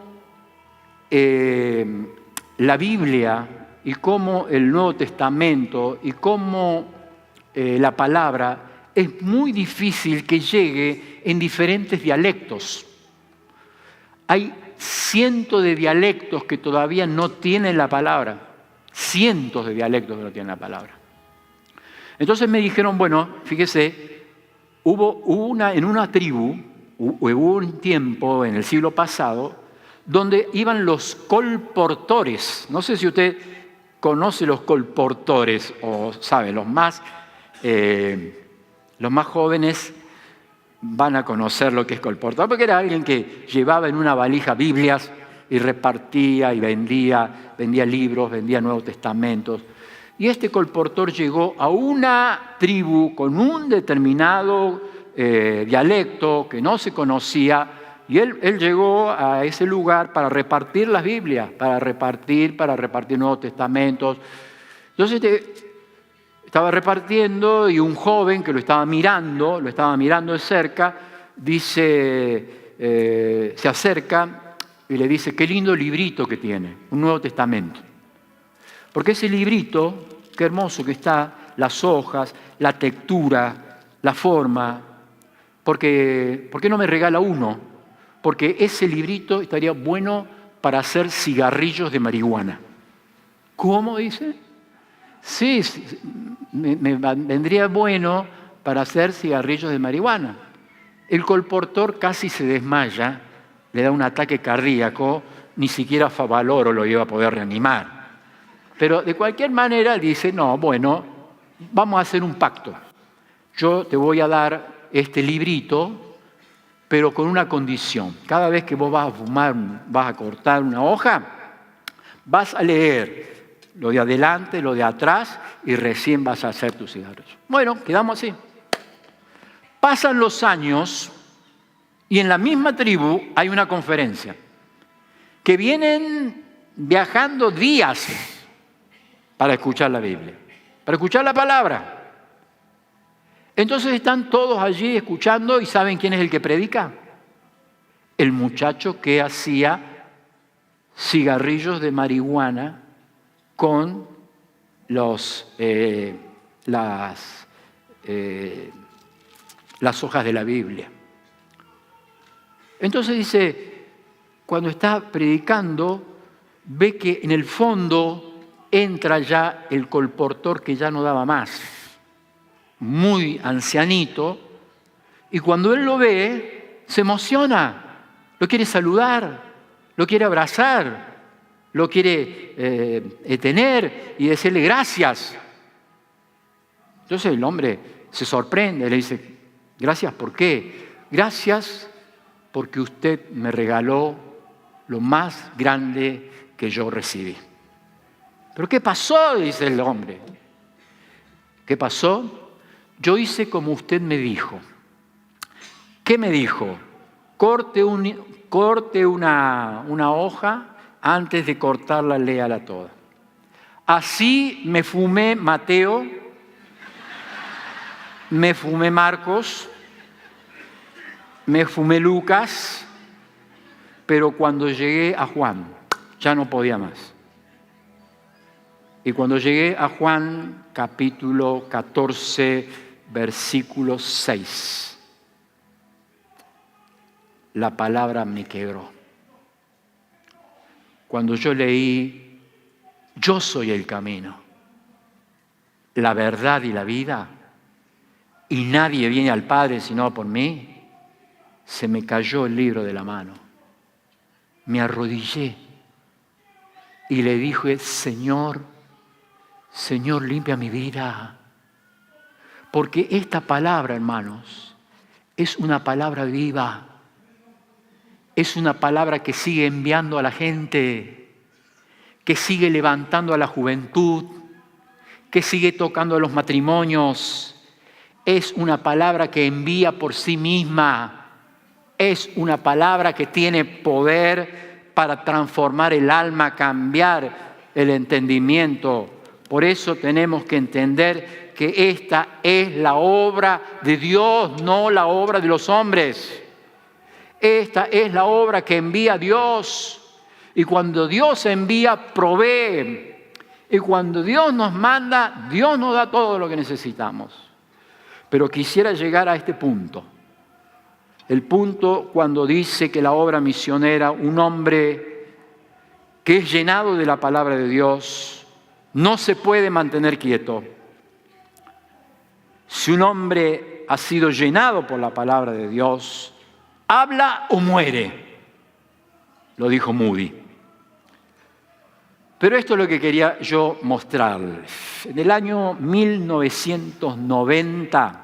la Biblia y cómo el Nuevo Testamento y cómo la palabra es muy difícil que llegue en diferentes dialectos. Hay cientos de dialectos que todavía no tienen la palabra. Cientos de dialectos que no tienen la palabra. Entonces me dijeron, bueno, fíjese, hubo en una tribu, hubo un tiempo en el siglo pasado, donde iban los colportores. No sé si usted conoce los colportores o sabe, los más jóvenes van a conocer lo que es colportor, porque era alguien que llevaba en una valija Biblias y repartía y vendía libros, vendía Nuevos Testamentos. Y este colportor llegó a una tribu con un determinado dialecto que no se conocía, y él llegó a ese lugar para repartir las Biblias, para repartir Nuevos Testamentos. Entonces estaba repartiendo y un joven que lo estaba mirando de cerca, se acerca y le dice, qué lindo librito que tiene, un Nuevo Testamento. Porque ese librito, qué hermoso que está, las hojas, la textura, la forma, ¿por qué no me regala uno? Porque ese librito estaría bueno para hacer cigarrillos de marihuana. ¿Cómo dice? Sí, me vendría bueno para hacer cigarrillos de marihuana. El colportor casi se desmaya, le da un ataque cardíaco, ni siquiera Favaloro lo iba a poder reanimar. Pero de cualquier manera dice, no, bueno, vamos a hacer un pacto. Yo te voy a dar este librito, pero con una condición. Cada vez que vos vas a fumar, vas a cortar una hoja, vas a leer lo de adelante, lo de atrás, y recién vas a hacer tu cigarrillo. Bueno, quedamos así. Pasan los años y en la misma tribu hay una conferencia que vienen viajando días para escuchar la Biblia, para escuchar la palabra. Entonces están todos allí escuchando y ¿saben quién es el que predica? El muchacho que hacía cigarrillos de marihuana con las hojas de la Biblia. Entonces dice, cuando está predicando, ve que en el fondo entra ya el colportor que ya no daba más, muy ancianito, y cuando él lo ve, se emociona, lo quiere saludar, lo quiere abrazar, lo quiere tener y decirle gracias. Entonces el hombre se sorprende, le dice, gracias, ¿por qué? Gracias porque usted me regaló lo más grande que yo recibí. ¿Pero qué pasó? Dice el hombre. ¿Qué pasó? Yo hice como usted me dijo. ¿Qué me dijo? Corte una hoja, antes de cortarla, léala toda. Así me fumé Mateo, me fumé Marcos, me fumé Lucas, pero cuando llegué a Juan, ya no podía más. Y cuando llegué a Juan, capítulo 14, versículo 6, la palabra me quebró. Cuando yo leí, yo soy el camino, la verdad y la vida, y nadie viene al Padre sino por mí, se me cayó el libro de la mano. Me arrodillé y le dije, Señor, limpia mi vida. Porque esta palabra, hermanos, es una palabra viva. Es una palabra que sigue enviando a la gente, que sigue levantando a la juventud, que sigue tocando a los matrimonios. Es una palabra que envía por sí misma. Es una palabra que tiene poder para transformar el alma, cambiar el entendimiento. Por eso tenemos que entender que esta es la obra de Dios, no la obra de los hombres. Esta es la obra que envía Dios. Y cuando Dios envía, provee. Y cuando Dios nos manda, Dios nos da todo lo que necesitamos. Pero quisiera llegar a este punto. El punto cuando dice que la obra misionera, un hombre que es llenado de la palabra de Dios, no se puede mantener quieto. Si un hombre ha sido llenado por la palabra de Dios, habla o muere, lo dijo Moody. Pero esto es lo que quería yo mostrarles. En el año 1990,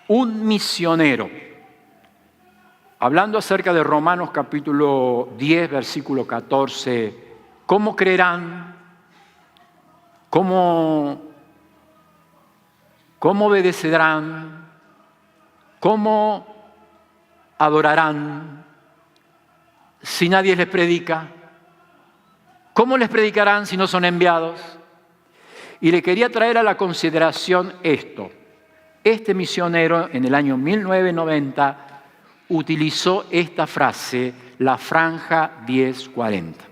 un misionero, hablando acerca de Romanos capítulo 10, versículo 14, ¿cómo creerán? ¿Cómo obedecerán? ¿Cómo adorarán si nadie les predica? ¿Cómo les predicarán si no son enviados? Y le quería traer a la consideración esto. Este misionero en el año 1990 utilizó esta frase, la franja 1040.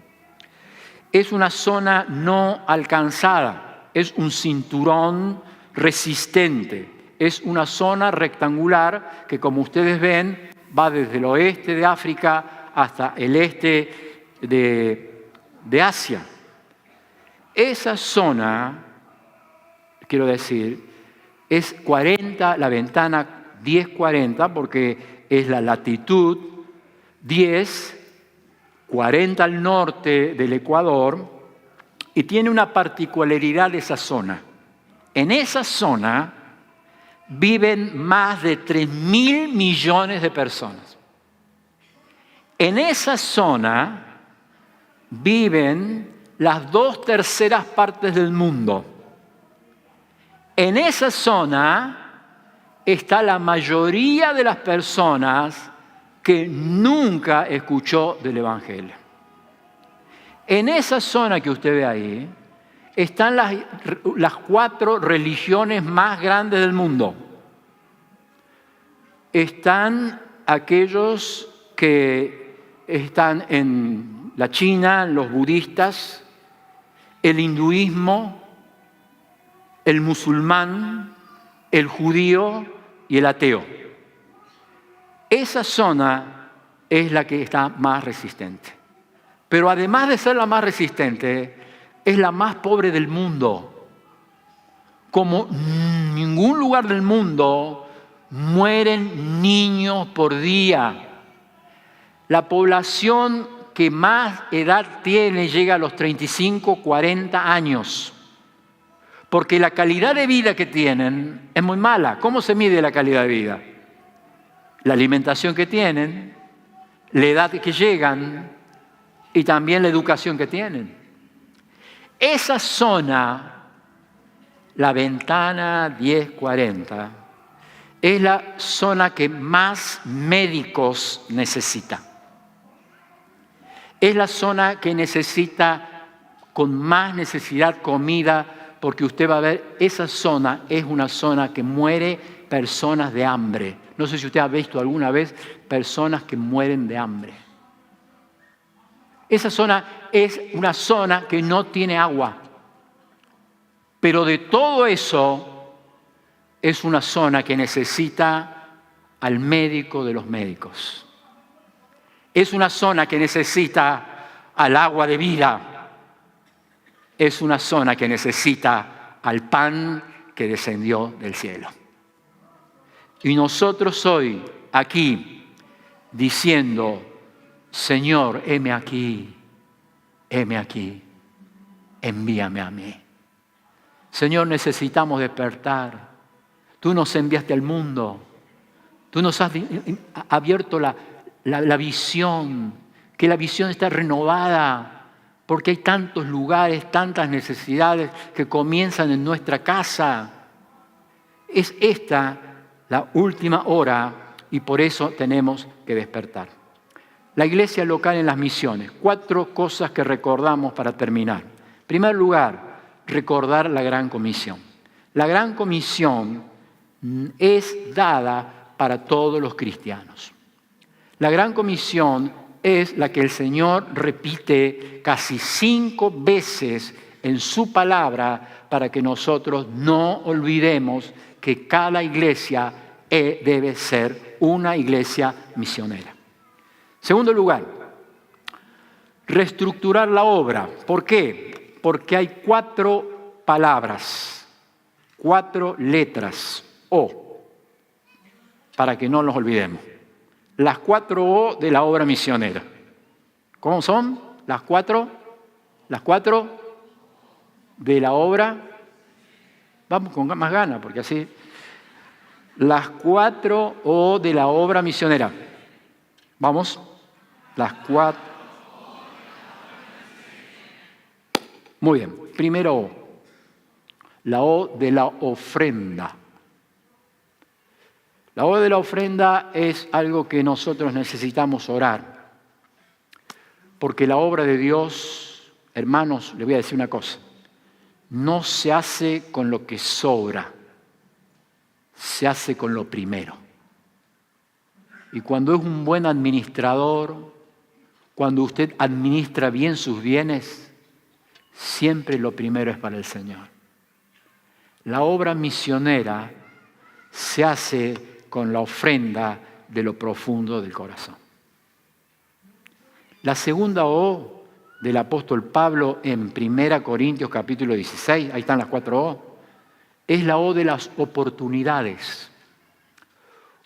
Es una zona no alcanzada, es un cinturón resistente, es una zona rectangular que, como ustedes ven, va desde el oeste de África hasta el este de Asia. Esa zona, quiero decir, es 40, la ventana 1040, porque es la latitud 10, 40 al norte del Ecuador, y tiene una particularidad de esa zona. En esa zona viven más de 3.000 millones de personas. En esa zona viven las 2/3 partes del mundo. En esa zona está la mayoría de las personas que nunca escuchó del Evangelio. En esa zona que usted ve ahí están las 4 religiones más grandes del mundo. Están aquellos que están en la China, los budistas, el hinduismo, el musulmán, el judío y el ateo. Esa zona es la que está más resistente. Pero además de ser la más resistente, es la más pobre del mundo. Como en ningún lugar del mundo mueren niños por día. La población que más edad tiene llega a los 35, 40 años. Porque la calidad de vida que tienen es muy mala. ¿Cómo se mide la calidad de vida? La alimentación que tienen, la edad que llegan y también la educación que tienen. Esa zona, la ventana 1040, es la zona que más médicos necesita. Es la zona que necesita con más necesidad comida, porque usted va a ver, esa zona es una zona que muere personas de hambre. No sé si usted ha visto alguna vez personas que mueren de hambre. Esa zona es una zona que no tiene agua. Pero de todo eso, es una zona que necesita al médico de los médicos. Es una zona que necesita al agua de vida. Es una zona que necesita al pan que descendió del cielo. Y nosotros hoy, aquí, diciendo, Señor, heme aquí, envíame a mí. Señor, necesitamos despertar. Tú nos enviaste al mundo. Tú nos has abierto la visión, que la visión está renovada, porque hay tantos lugares, tantas necesidades que comienzan en nuestra casa. Es esta la última hora y por eso tenemos que despertar. La iglesia local en las misiones. 4 cosas que recordamos para terminar. En primer lugar, recordar la Gran Comisión. La Gran Comisión es dada para todos los cristianos. La Gran Comisión es la que el Señor repite casi 5 veces en su palabra para que nosotros no olvidemos que cada iglesia debe ser una iglesia misionera. Segundo lugar, reestructurar la obra. ¿Por qué? Porque hay 4 palabras, 4 letras, O, para que no nos olvidemos. Las 4 O de la obra misionera. ¿Cómo son? Las 4 de la obra. Vamos con más ganas, porque así. Las 4 O de la obra misionera. Vamos. Las 4. Muy bien. Primero O. La O de la ofrenda. La O de la ofrenda es algo que nosotros necesitamos orar. Porque la obra de Dios, hermanos, les voy a decir una cosa. No se hace con lo que sobra. Se hace con lo primero. Y cuando es un buen administrador, cuando usted administra bien sus bienes, siempre lo primero es para el Señor. La obra misionera se hace con la ofrenda de lo profundo del corazón. La segunda O del apóstol Pablo en 1 Corintios capítulo 16, ahí están las 4 O, es la O de las oportunidades.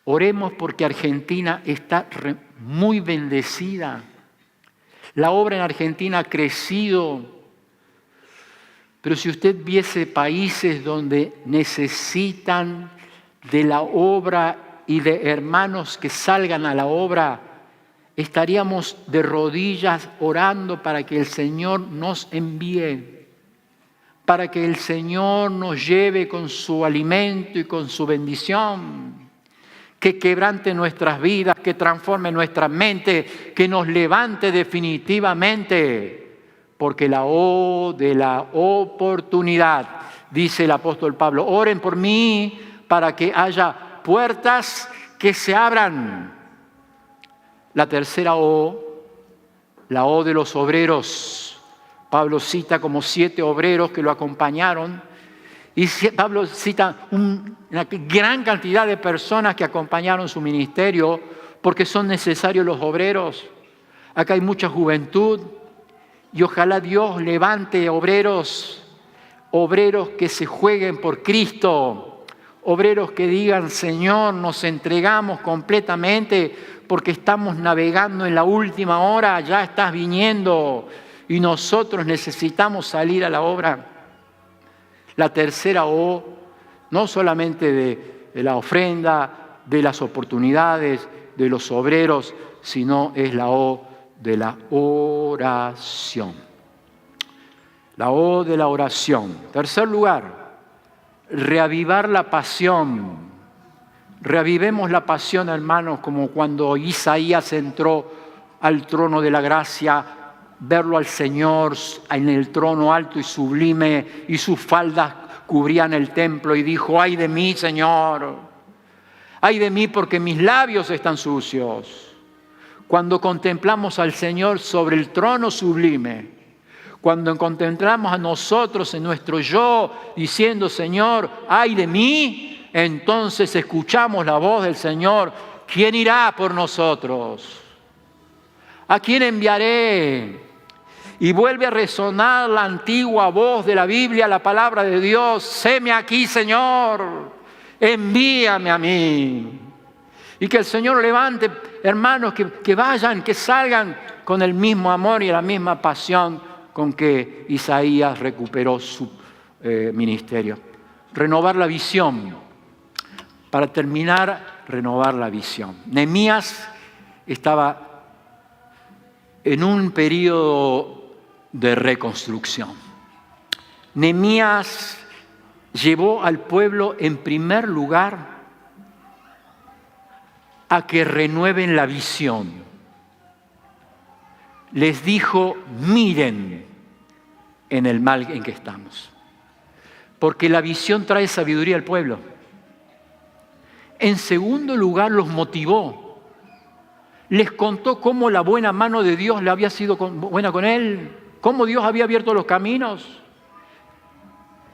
Oremos porque Argentina está muy bendecida. La obra en Argentina ha crecido. Pero si usted viese países donde necesitan de la obra y de hermanos que salgan a la obra, estaríamos de rodillas orando para que el Señor nos envíe, para que el Señor nos lleve con su alimento y con su bendición, que quebrante nuestras vidas, que transforme nuestra mente, que nos levante definitivamente. Porque la O de la oportunidad, dice el apóstol Pablo, oren por mí para que haya puertas que se abran. La tercera O, la O de los obreros. Pablo cita como 7 obreros que lo acompañaron. Y Pablo cita una gran cantidad de personas que acompañaron su ministerio porque son necesarios los obreros. Acá hay mucha juventud. Y ojalá Dios levante obreros que se jueguen por Cristo, obreros que digan, Señor, nos entregamos completamente porque estamos navegando en la última hora, ya estás viniendo y nosotros necesitamos salir a la obra. La tercera O, no solamente de la ofrenda, de las oportunidades, de los obreros, sino es la O de la oración. La O de la oración. Tercer lugar, reavivar la pasión. Reavivemos la pasión, hermanos, como cuando Isaías entró al trono de la gracia, verlo al Señor en el trono alto y sublime, y sus faldas cubrían el templo, y dijo, ¡ay de mí, Señor! ¡Ay de mí porque mis labios están sucios! Cuando contemplamos al Señor sobre el trono sublime, cuando contemplamos a nosotros en nuestro yo, diciendo, Señor, ¡ay de mí!, entonces escuchamos la voz del Señor, ¿quién irá por nosotros? ¿A quién enviaré? Y vuelve a resonar la antigua voz de la Biblia, la palabra de Dios, heme aquí, Señor, envíame a mí. Y que el Señor levante hermanos que vayan, que salgan con el mismo amor y la misma pasión con que Isaías recuperó su ministerio. Renovar la visión. Para terminar, renovar la visión. Nehemías estaba en un periodo de reconstrucción. Nehemías llevó al pueblo en primer lugar a que renueven la visión. Les dijo, miren en el mal en que estamos. Porque la visión trae sabiduría al pueblo. En segundo lugar, los motivó. les contó cómo la buena mano de Dios le había sido buena con él, cómo Dios había abierto los caminos.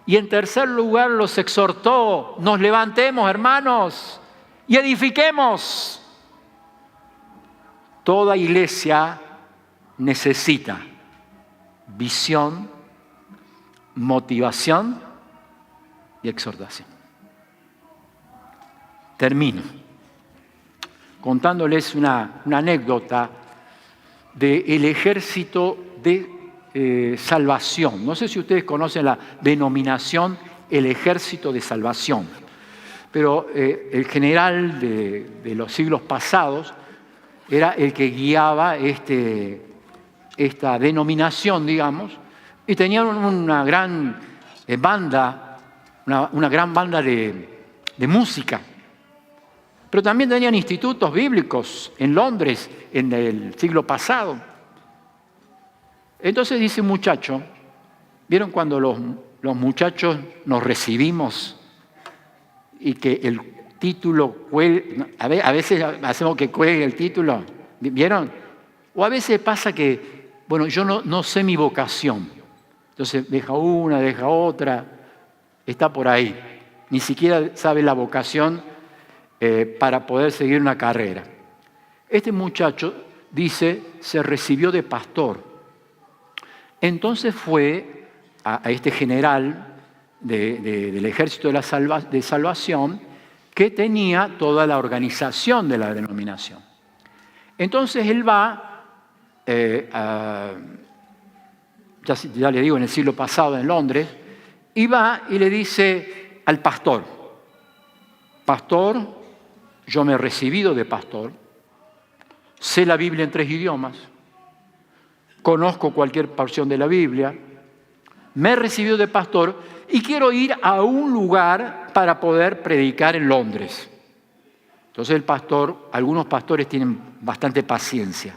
Y en tercer lugar los exhortó: nos levantemos, hermanos, y edifiquemos. Toda iglesia necesita visión, motivación y exhortación. Termino contándoles una anécdota del ejército de salvación. No sé si ustedes conocen la denominación el ejército de salvación, pero el general de los siglos pasados era el que guiaba esta denominación, digamos, y tenían una gran banda, una gran banda de música. Pero también tenían institutos bíblicos en Londres en el siglo pasado. Entonces dice un muchacho, ¿vieron cuando los muchachos nos recibimos y que el título cuelgue? A veces hacemos que cuelgue el título, ¿vieron? O a veces pasa que, bueno, yo no sé mi vocación. Entonces deja una, deja otra, está por ahí. Ni siquiera sabe la vocación para poder seguir una carrera. Este muchacho, dice, se recibió de pastor. Entonces fue a este general del ejército de salvación que tenía toda la organización de la denominación. Entonces él va, ya le digo, en el siglo pasado en Londres, y va y le dice al pastor: pastor, yo me he recibido de pastor, sé la Biblia en 3 idiomas, conozco cualquier porción de la Biblia, me he recibido de pastor y quiero ir a un lugar para poder predicar en Londres. Entonces el pastor, algunos pastores tienen bastante paciencia,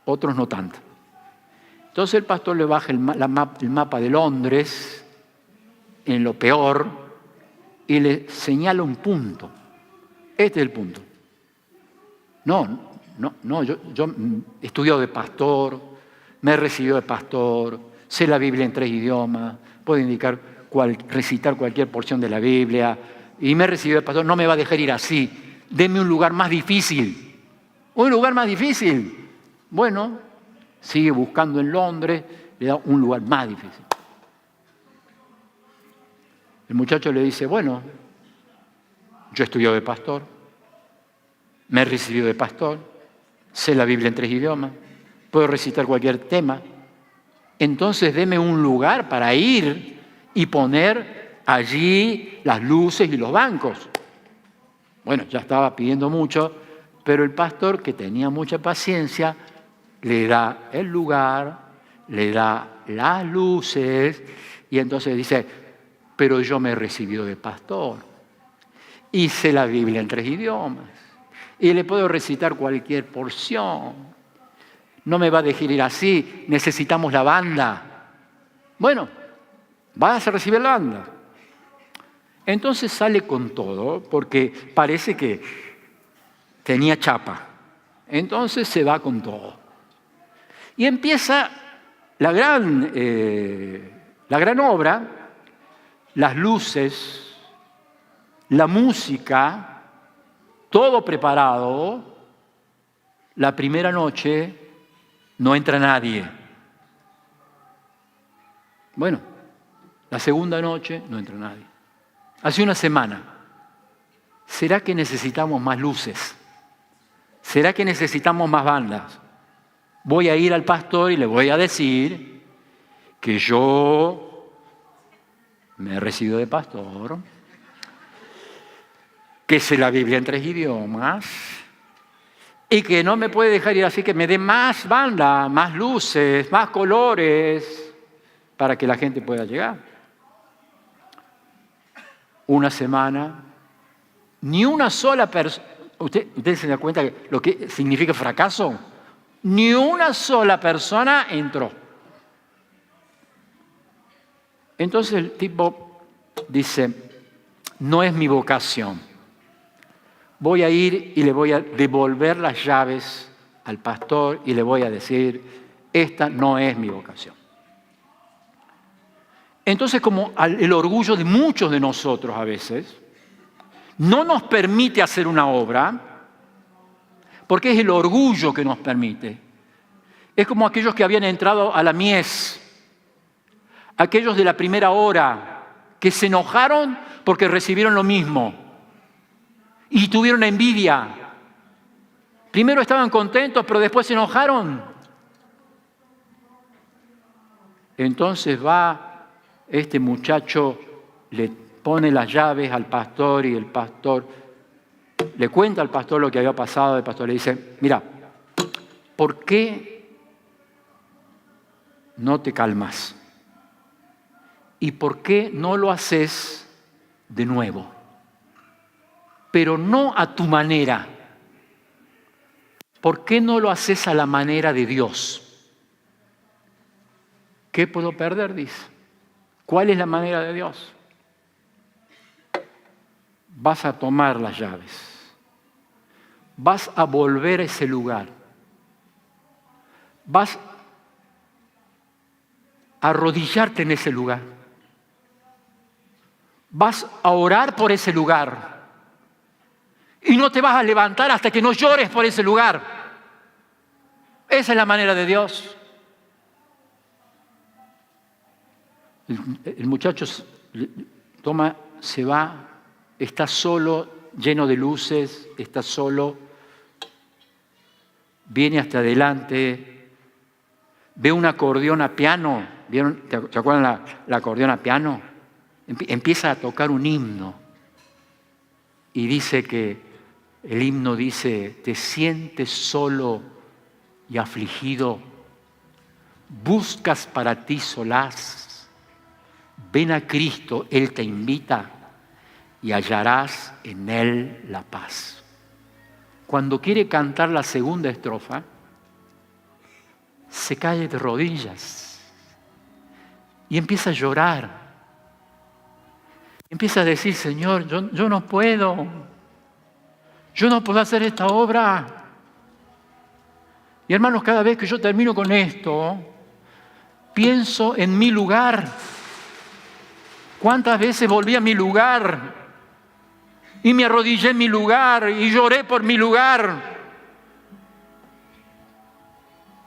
otros no tanto. Entonces el pastor le baja el mapa de Londres en lo peor y le señala un punto. Este es el punto. Yo he estudiado de pastor, me he recibido de pastor, sé la Biblia en 3 idiomas, puedo recitar cualquier porción de la Biblia, y me he recibido de pastor, no me va a dejar ir así. Deme un lugar más difícil. Un lugar más difícil. Bueno, sigue buscando en Londres, le da un lugar más difícil. El muchacho le dice: bueno, yo he estudiado de pastor, me he recibido de pastor, sé la Biblia en 3 idiomas, puedo recitar cualquier tema. Entonces deme un lugar para ir y poner allí las luces y los bancos. Bueno, ya estaba pidiendo mucho, pero el pastor, que tenía mucha paciencia, le da el lugar, le da las luces, y entonces dice: pero yo me he recibido de pastor, y sé la Biblia en 3 idiomas, y le puedo recitar cualquier porción. No me va a dejar ir así, necesitamos la banda. Bueno, vas a recibir la banda. Entonces sale con todo, porque parece que tenía chapa. Entonces se va con todo. Y empieza la gran obra, las luces, la música, todo preparado. La primera noche no entra nadie. Bueno, la segunda noche no entra nadie. Hace una semana. ¿Será que necesitamos más luces? ¿Será que necesitamos más bandas? Voy a ir al pastor y le voy a decir que yo me he recibido de pastor, que sé la Biblia en 3 idiomas y que no me puede dejar ir así, que me dé más banda, más luces, más colores para que la gente pueda llegar. Una semana, ni una sola persona. ¿Ustedes se dan cuenta de lo que significa fracaso? Ni una sola persona entró. Entonces el tipo dice: no es mi vocación. Voy a ir y le voy a devolver las llaves al pastor y le voy a decir, esta no es mi vocación. Entonces, como el orgullo de muchos de nosotros a veces no nos permite hacer una obra, porque es el orgullo que nos permite. Es como aquellos que habían entrado a la mies, aquellos de la primera hora, que se enojaron porque recibieron lo mismo y tuvieron envidia. Primero estaban contentos, pero después se enojaron. Entonces va este muchacho, le pone las llaves al pastor y el pastor le cuenta al pastor lo que había pasado. El pastor le dice, mira, ¿por qué no te calmas? ¿Y por qué no lo haces de nuevo? Pero no a tu manera. ¿Por qué no lo haces a la manera de Dios? ¿Qué puedo perder? Dice. ¿Cuál es la manera de Dios? Vas a tomar las llaves. Vas a volver a ese lugar. Vas a arrodillarte en ese lugar. Vas a orar por ese lugar. Y no te vas a levantar hasta que no llores por ese lugar. Esa es la manera de Dios. El muchacho toma, se va, está solo, lleno de luces, está solo, viene hasta adelante, ve un acordeón a piano. ¿Vieron? ¿Se acuerdan la acordeón a piano? Empieza a tocar un himno y dice que el himno dice, te sientes solo y afligido, buscas para ti solaz, ven a Cristo, Él te invita y hallarás en Él la paz. Cuando quiere cantar la segunda estrofa, se cae de rodillas y empieza a llorar. Empieza a decir, Señor, yo no puedo. Yo no puedo hacer esta obra. Y hermanos, cada vez que yo termino con esto, pienso en mi lugar. ¿Cuántas veces volví a mi lugar? Y me arrodillé en mi lugar y lloré por mi lugar.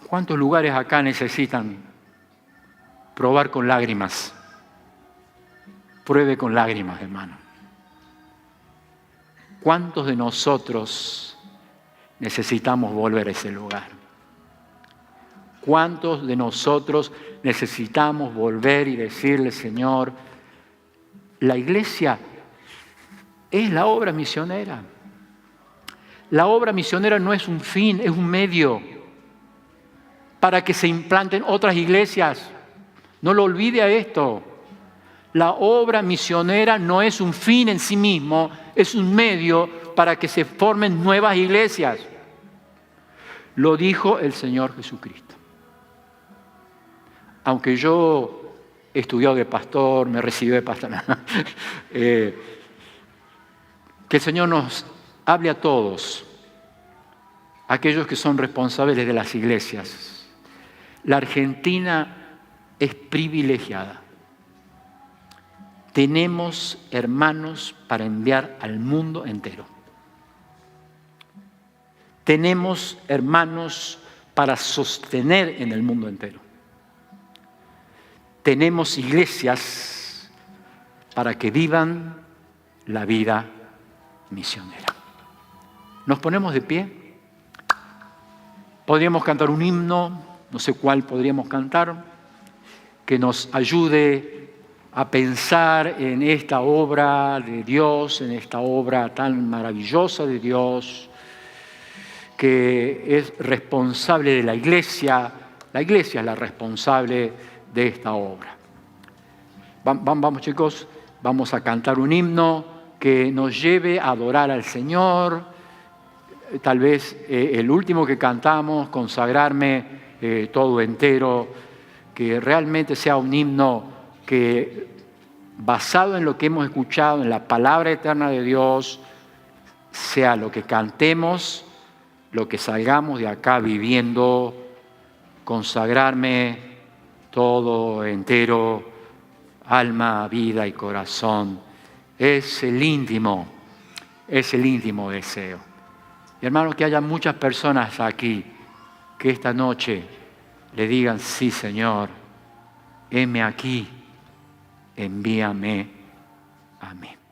¿Cuántos lugares acá necesitan probar con lágrimas? Pruebe con lágrimas, hermano. ¿Cuántos de nosotros necesitamos volver a ese lugar? ¿Cuántos de nosotros necesitamos volver y decirle, Señor, la iglesia es la obra misionera? La obra misionera no es un fin, es un medio para que se implanten otras iglesias. No lo olvide a esto. La obra misionera no es un fin en sí mismo, es un medio para que se formen nuevas iglesias. Lo dijo el Señor Jesucristo. Aunque yo he estudiado de pastor, me recibí de pastor, que el Señor nos hable a todos, aquellos que son responsables de las iglesias. La Argentina es privilegiada. Tenemos hermanos para enviar al mundo entero. Tenemos hermanos para sostener en el mundo entero. Tenemos iglesias para que vivan la vida misionera. ¿Nos ponemos de pie? Podríamos cantar un himno, no sé cuál podríamos cantar, que nos ayude a pensar en esta obra de Dios, en esta obra tan maravillosa de Dios, que es responsable de la iglesia. La iglesia es la responsable de esta obra. Vamos, chicos, vamos a cantar un himno que nos lleve a adorar al Señor. Tal vez el último que cantamos, Consagrarme todo entero, que realmente sea un himno que, basado en lo que hemos escuchado, en la palabra eterna de Dios, sea lo que cantemos, lo que salgamos de acá viviendo, consagrarme todo entero, alma, vida y corazón. Es el íntimo deseo. Y hermanos, que haya muchas personas aquí que esta noche le digan, sí Señor, heme aquí, envíame. Amén.